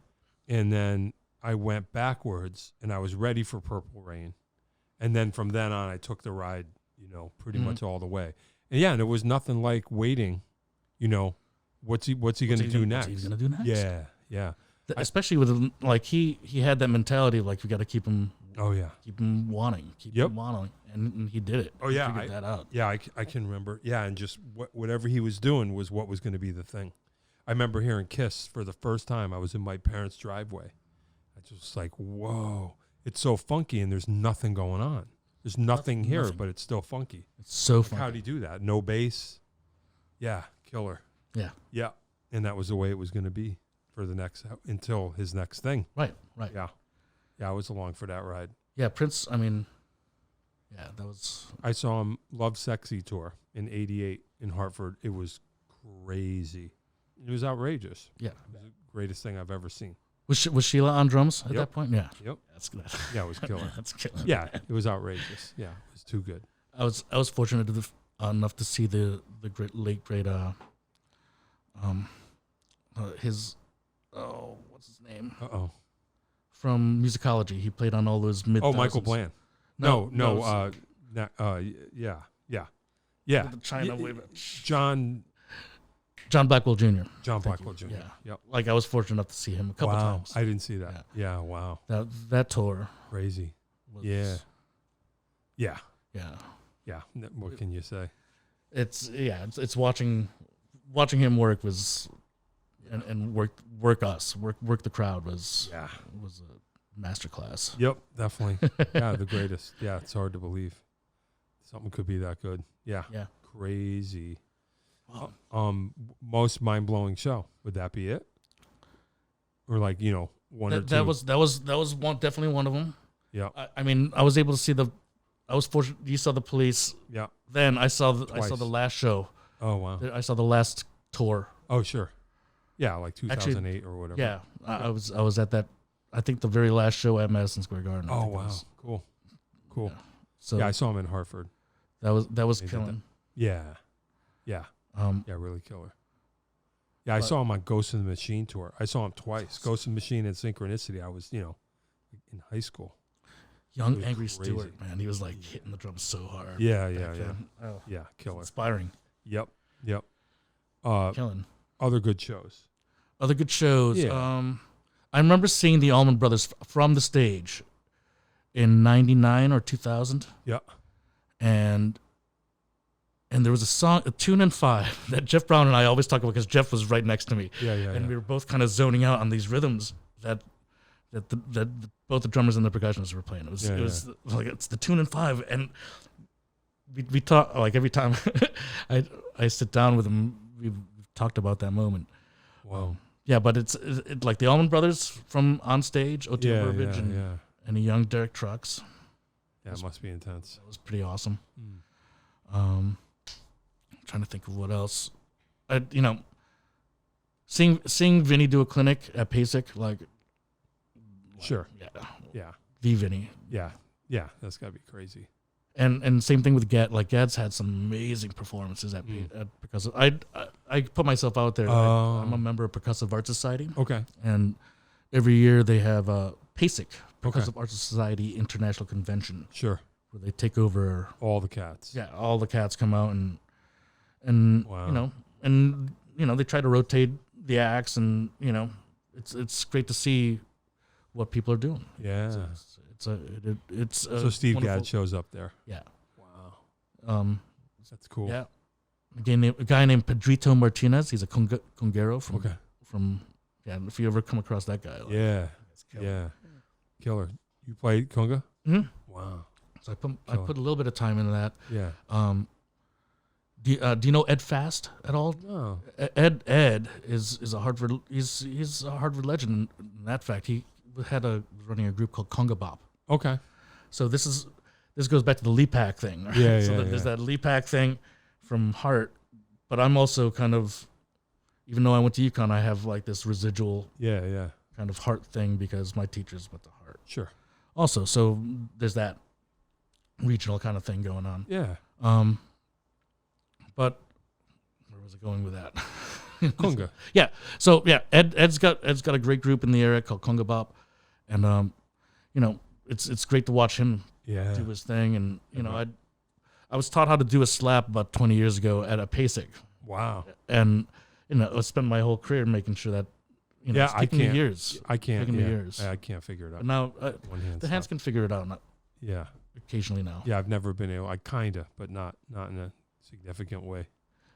Speaker 1: and then I went backwards, and I was ready for Purple Rain, and then from then on, I took the ride, pretty much all the way. And and it was nothing like waiting. What's he going to do next?
Speaker 2: What's he going to do next?
Speaker 1: Yeah.
Speaker 2: Especially with he had that mentality of like we got to keep him.
Speaker 1: Oh yeah.
Speaker 2: Keep him wanting. Him wanting, and he did it.
Speaker 1: Oh yeah.
Speaker 2: Figured that out.
Speaker 1: Yeah, I can remember. Yeah, and just whatever he was doing was what was going to be the thing. I remember hearing Kiss for the first time. I was in my parents' driveway. I just was like, whoa, it's so funky, and there's nothing going on. There's nothing here, but it's still funky.
Speaker 2: It's so funky.
Speaker 1: How'd he do that? No bass. Yeah, killer. Yeah, and that was the way it was going to be for until his next thing.
Speaker 2: Right.
Speaker 1: Yeah, I was along for that ride.
Speaker 2: Yeah, Prince. I mean, that was.
Speaker 1: I saw him Love Sexy tour in '88 in Hartford. It was crazy. It was outrageous.
Speaker 2: Yeah,
Speaker 1: it was the greatest thing I've ever seen.
Speaker 2: Was Sheila on drums at that point? Yeah.
Speaker 1: Yep.
Speaker 2: That's good.
Speaker 1: Yeah, it was killer.
Speaker 2: That's killer.
Speaker 1: Yeah, it was outrageous. Yeah, it was too good.
Speaker 2: I was fortunate enough to see the late great his what's his name? From Musicology. He played on all those mid.
Speaker 1: Oh, Michael Bland. No. Yeah.
Speaker 2: The China wave.
Speaker 1: John
Speaker 2: Blackwell Jr.
Speaker 1: John Blackwell Jr.
Speaker 2: Yeah.
Speaker 1: Yep.
Speaker 2: Like I was fortunate enough to see him a couple times.
Speaker 1: I didn't see that. Yeah. Wow.
Speaker 2: That tour.
Speaker 1: Crazy. Yeah. What can you say?
Speaker 2: It's watching him work was, and work the crowd was a masterclass.
Speaker 1: Yep, definitely. Yeah, the greatest. Yeah, it's hard to believe something could be that good. Yeah. Crazy.
Speaker 2: Wow.
Speaker 1: Most mind-blowing show. Would that be it? Or one or two?
Speaker 2: That was definitely one of them.
Speaker 1: Yeah.
Speaker 2: I mean, I was able to see I was fortunate. You saw the Police.
Speaker 1: Yeah.
Speaker 2: Then I saw the last show.
Speaker 1: Oh wow.
Speaker 2: I saw the last tour.
Speaker 1: Oh sure. Yeah, like 2008 or whatever.
Speaker 2: Yeah, I was at that. I think the very last show at Madison Square Garden.
Speaker 1: Oh wow. Cool.
Speaker 2: Yeah. So
Speaker 1: I saw him in Hartford.
Speaker 2: That was killing.
Speaker 1: Yeah. Really killer. Yeah, I saw him on Ghost in the Machine tour. I saw him twice. Ghost in the Machine and Synchronicity. I was, in high
Speaker 2: Young Angry Stewart, man. He was like hitting the drums so hard.
Speaker 1: Yeah.
Speaker 2: Oh,
Speaker 1: yeah, killer.
Speaker 2: Inspiring.
Speaker 1: Yep.
Speaker 2: Killing.
Speaker 1: Other good shows.
Speaker 2: Yeah. I remember seeing the Allman Brothers from the stage in 99 or 2000.
Speaker 1: Yeah.
Speaker 2: And there was a tune in 5 that Jeff Brown and I always talk about because Jeff was right next to me.
Speaker 1: Yeah.
Speaker 2: We were both kind of zoning out on these rhythms that both the drummers and the percussionists were playing. It was like it's the tune in 5, and we talk like every time I sit down with him, we've talked about that moment.
Speaker 1: Wow.
Speaker 2: Yeah, but it's like the Allman Brothers from on stage, Otto Burbage and a young Derek Trucks.
Speaker 1: Yeah, it must be intense.
Speaker 2: That was pretty awesome. Trying to think of what else. Seeing Vinny do a clinic at PASIC, like
Speaker 1: sure.
Speaker 2: Yeah. The Vinny.
Speaker 1: Yeah, that's gotta be crazy.
Speaker 2: And same thing with Gad. Like Gad's had some amazing performances at because I put myself out there. I'm a member of Percussive Art Society.
Speaker 1: Okay.
Speaker 2: And every year they have a PASIC, Percussive Art Society International Convention.
Speaker 1: Sure.
Speaker 2: Where they take over
Speaker 1: all the cats.
Speaker 2: Yeah, all the cats come out and
Speaker 1: wow.
Speaker 2: They try to rotate the acts, and it's great to see what people are doing.
Speaker 1: Yeah.
Speaker 2: It's
Speaker 1: so Steve
Speaker 2: wonderful.
Speaker 1: Gadd shows up there.
Speaker 2: Yeah.
Speaker 1: Wow. That's cool.
Speaker 2: Yeah. A guy named Pedrito Martinez. He's a conguero from if you ever come across that guy.
Speaker 1: Killer. You played conga?
Speaker 2: Mm-hmm.
Speaker 1: Wow.
Speaker 2: So I put a little bit of time into that.
Speaker 1: Yeah.
Speaker 2: Do you know Ed Fast at all?
Speaker 1: No.
Speaker 2: Ed is a Harvard. He's a Harvard legend in that fact. He running a group called Conga Bop.
Speaker 1: Okay.
Speaker 2: So this goes back to the Leapak thing. Right? There's that Leapak thing from Hart but I'm also kind of, even though I went to UConn, I have like this residual
Speaker 1: Yeah.
Speaker 2: kind of heart thing because my teacher's with the heart.
Speaker 1: Sure.
Speaker 2: Also, so there's that regional kind of thing going on.
Speaker 1: Yeah.
Speaker 2: But where was it going with that?
Speaker 1: Kunga.
Speaker 2: Yeah. So yeah, Ed's got a great group in the area called Kunga Bop, and it's great to watch him do his thing. And I was taught how to do a slap about 20 years ago at a PASIC.
Speaker 1: Wow.
Speaker 2: And I spent my whole career making sure that it's taken me years.
Speaker 1: I can't.
Speaker 2: Taken me years.
Speaker 1: I can't figure it out.
Speaker 2: But now the hands can figure it out. Occasionally now.
Speaker 1: Yeah, I've never been able. I kinda, but not in a significant way.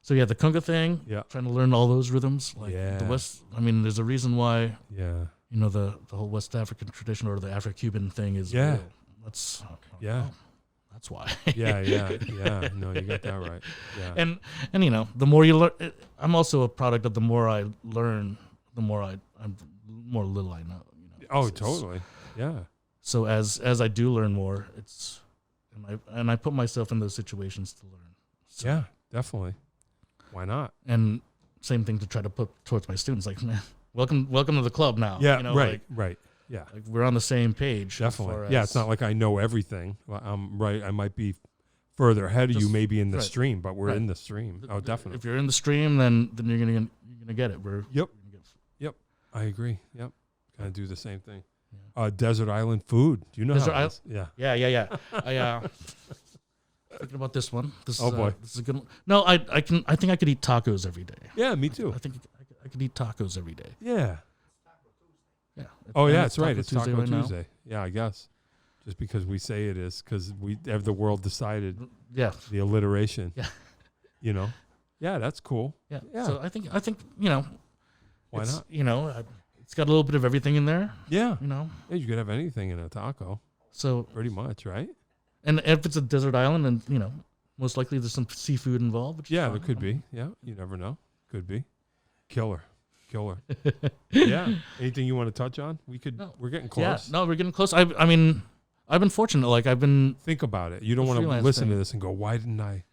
Speaker 2: So yeah, the Kunga thing.
Speaker 1: Yeah.
Speaker 2: Trying to learn all those rhythms. Like the West. I mean, there's a reason why.
Speaker 1: Yeah.
Speaker 2: The whole West African tradition or the Afro-Cuban thing is
Speaker 1: real.
Speaker 2: That's that's why.
Speaker 1: Yeah. No, you got that right. Yeah.
Speaker 2: And the more you learn, I'm also a product of the more I learn, the more more little I know.
Speaker 1: Totally. Yeah.
Speaker 2: So as I do learn more, I put myself in those situations to learn. So,
Speaker 1: yeah, definitely. Why not?
Speaker 2: And same thing to try to put towards my students, like, man, welcome to the club now.
Speaker 1: Yeah, right. Yeah,
Speaker 2: like we're on the same page.
Speaker 1: Definitely. Yeah, it's not like I know everything. Right. I might be further ahead of you, maybe in the stream, but we're in the stream. Oh, definitely.
Speaker 2: If you're in the stream, then you're gonna get it.
Speaker 1: Yep. I agree. Yep. Kind of do the same thing. Desert Island food. Do you know
Speaker 2: Desert
Speaker 1: how?
Speaker 2: Yeah. I thinking about this one.
Speaker 1: Boy,
Speaker 2: this is a good one. No, I think I could eat tacos every day.
Speaker 1: Yeah, me too.
Speaker 2: I think I could eat tacos every day.
Speaker 1: Yeah.
Speaker 2: Yeah.
Speaker 1: Oh yeah, that's right. It's
Speaker 2: Tuesday
Speaker 1: Taco
Speaker 2: right
Speaker 1: Tuesday. Yeah, I guess. Just because we say it is, because we have the world decided.
Speaker 2: Yeah.
Speaker 1: The alliteration.
Speaker 2: Yeah.
Speaker 1: Yeah, that's cool.
Speaker 2: Yeah.
Speaker 1: Yeah.
Speaker 2: So I think
Speaker 1: Why not?
Speaker 2: It's got a little bit of everything in there.
Speaker 1: Yeah. Yeah, you could have anything in a taco.
Speaker 2: So
Speaker 1: pretty much, right?
Speaker 2: And if it's a desert island, and most likely there's some seafood involved. Which
Speaker 1: there could be. Yeah, you never know. Could be. Killer. Yeah. Anything you want to touch on? We're getting close.
Speaker 2: Yeah. No, we're getting close. I mean, I've been fortunate. Like I've been.
Speaker 1: Think about it. You don't want to listen to this and go, "Why didn't I?"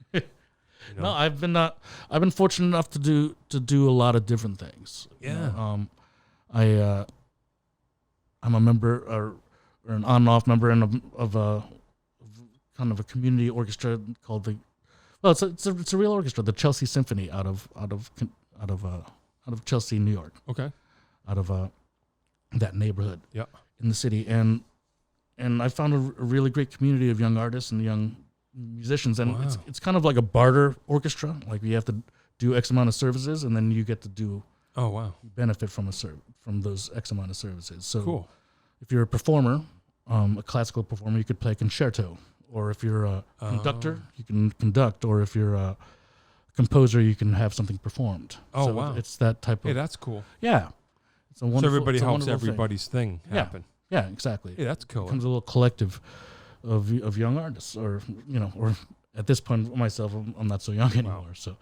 Speaker 2: No, I've been fortunate enough to do a lot of different things.
Speaker 1: Yeah.
Speaker 2: I'm a member or an on and off member of a kind of a community orchestra called it's a real orchestra, the Chelsea Symphony out of Chelsea, New York.
Speaker 1: Okay.
Speaker 2: Out of that neighborhood.
Speaker 1: Yeah.
Speaker 2: In the city, and I found a really great community of young artists and young musicians, and it's kind of like a barter orchestra. Like you have to do X amount of services, and then you get to do.
Speaker 1: Oh wow!
Speaker 2: Benefit from those X amount of services. So
Speaker 1: cool.
Speaker 2: If you're a performer, a classical performer, you could play concerto, or if you're a conductor, you can conduct, or if you're a composer, you can have something performed.
Speaker 1: Oh
Speaker 2: so
Speaker 1: wow!
Speaker 2: It's that type of.
Speaker 1: Hey, that's cool.
Speaker 2: Yeah, it's a wonderful.
Speaker 1: So everybody helps everybody's thing happen.
Speaker 2: Yeah, exactly.
Speaker 1: Yeah, that's cool.
Speaker 2: It becomes a little collective of young artists, or or at this point myself, I'm not so young anymore. So,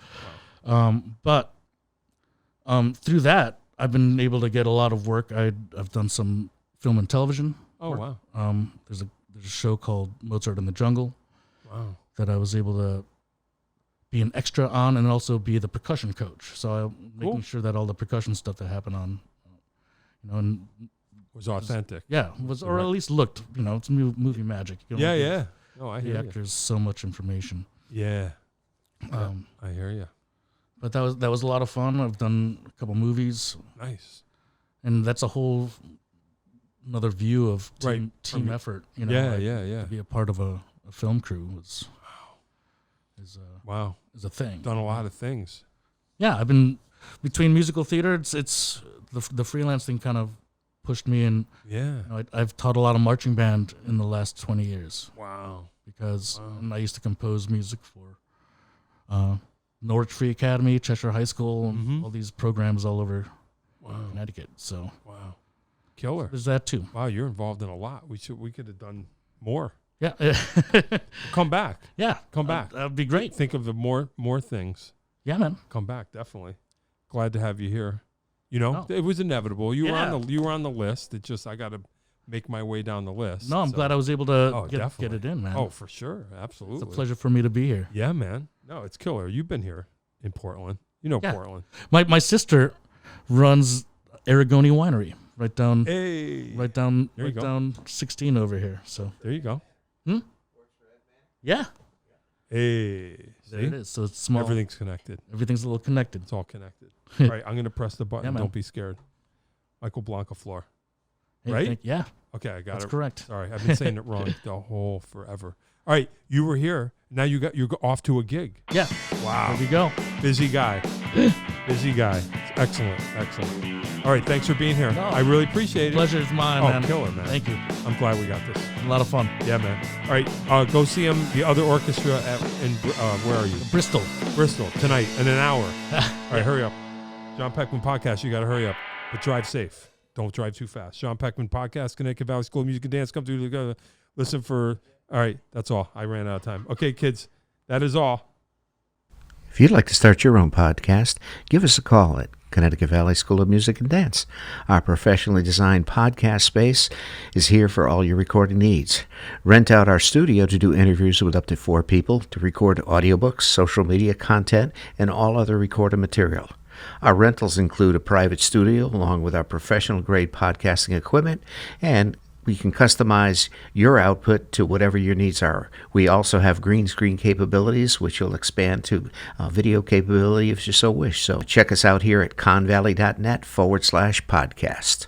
Speaker 2: but. Through that, I've been able to get a lot of work. I've done some film and television.
Speaker 1: Oh
Speaker 2: work.
Speaker 1: Wow!
Speaker 2: There's a show called Mozart in the Jungle.
Speaker 1: Wow!
Speaker 2: That I was able to be an extra on, and also be the percussion coach. So I'm making sure that all the percussion stuff that happened on, and
Speaker 1: was authentic.
Speaker 2: Or at least looked. It's movie magic.
Speaker 1: Yeah. No, I hear
Speaker 2: the actors so much information.
Speaker 1: Yeah. I hear you.
Speaker 2: But that was a lot of fun. I've done a couple movies.
Speaker 1: Nice.
Speaker 2: And that's a whole another view of team effort. To be a part of a film crew is a thing.
Speaker 1: Done a lot of things.
Speaker 2: Yeah, I've been between musical theater. It's the freelance thing kind of pushed me in.
Speaker 1: Yeah.
Speaker 2: I've taught a lot of marching band in the last 20 years.
Speaker 1: Wow.
Speaker 2: Because I used to compose music for. Norwich Free Academy, Cheshire High School, and all these programs all over Connecticut. So
Speaker 1: killer.
Speaker 2: So there's that too.
Speaker 1: Wow, you're involved in a lot. We could have done more.
Speaker 2: Yeah.
Speaker 1: Come back.
Speaker 2: Yeah.
Speaker 1: Come back.
Speaker 2: That'd be great.
Speaker 1: Think of the more things.
Speaker 2: Yeah, man.
Speaker 1: Come back, definitely. Glad to have you here. It was inevitable. You were on the list. It's just I got to make my way down the list.
Speaker 2: No, I'm glad I was able to get it in, man.
Speaker 1: Oh, for sure. Absolutely.
Speaker 2: It's a pleasure for me to be here.
Speaker 1: Yeah, man. No, it's killer. You've been here in Portland. You know
Speaker 2: Yeah.
Speaker 1: Portland.
Speaker 2: My sister runs Aragoni Winery right down
Speaker 1: Hey.
Speaker 2: right down
Speaker 1: There you
Speaker 2: right
Speaker 1: go.
Speaker 2: down 16 over here. So
Speaker 1: There you go.
Speaker 2: yeah,
Speaker 1: Hey.
Speaker 2: there
Speaker 1: See?
Speaker 2: it is. So it's small.
Speaker 1: Everything's connected.
Speaker 2: Everything's a little connected.
Speaker 1: It's all connected. All right, I'm going to press the button.
Speaker 2: Yeah, man.
Speaker 1: Don't be scared. Michael Blancaflor.
Speaker 2: Hey,
Speaker 1: Right?
Speaker 2: yeah,
Speaker 1: Okay, I got
Speaker 2: that's
Speaker 1: it.
Speaker 2: correct.
Speaker 1: Sorry, I've been saying it wrong the whole forever. All right, you were here. Now you're off to a gig.
Speaker 2: Yeah,
Speaker 1: Wow.
Speaker 2: there we go.
Speaker 1: Busy guy. Busy guy. Excellent. All right, thanks for being here.
Speaker 2: No.
Speaker 1: I really appreciate it.
Speaker 2: Pleasure is mine,
Speaker 1: Oh,
Speaker 2: man.
Speaker 1: killer, man.
Speaker 2: Thank you.
Speaker 1: I'm glad we got this.
Speaker 2: A lot of fun.
Speaker 1: Yeah, man. All right, go see him, the other orchestra in where are you?
Speaker 2: Bristol.
Speaker 1: Bristol, tonight in an hour. All right, hurry up. John Peckman Podcast, you got to hurry up. But drive safe. Don't drive too fast. John Peckman Podcast, Connecticut Valley School of Music and Dance. Come through together. Listen for, all right, that's all. I ran out of time. Okay, kids, that is all.
Speaker 3: If you'd like to start your own podcast, give us a call at Connecticut Valley School of Music and Dance. Our professionally designed podcast space is here for all your recording needs. Rent out our studio to do interviews with up to 4 people, to record audiobooks, social media content, and all other recorded material. Our rentals include a private studio along with our professional-grade podcasting equipment, and we can customize your output to whatever your needs are. We also have green screen capabilities, which will expand to video capability if you so wish. So check us out here at convalley.net/podcast.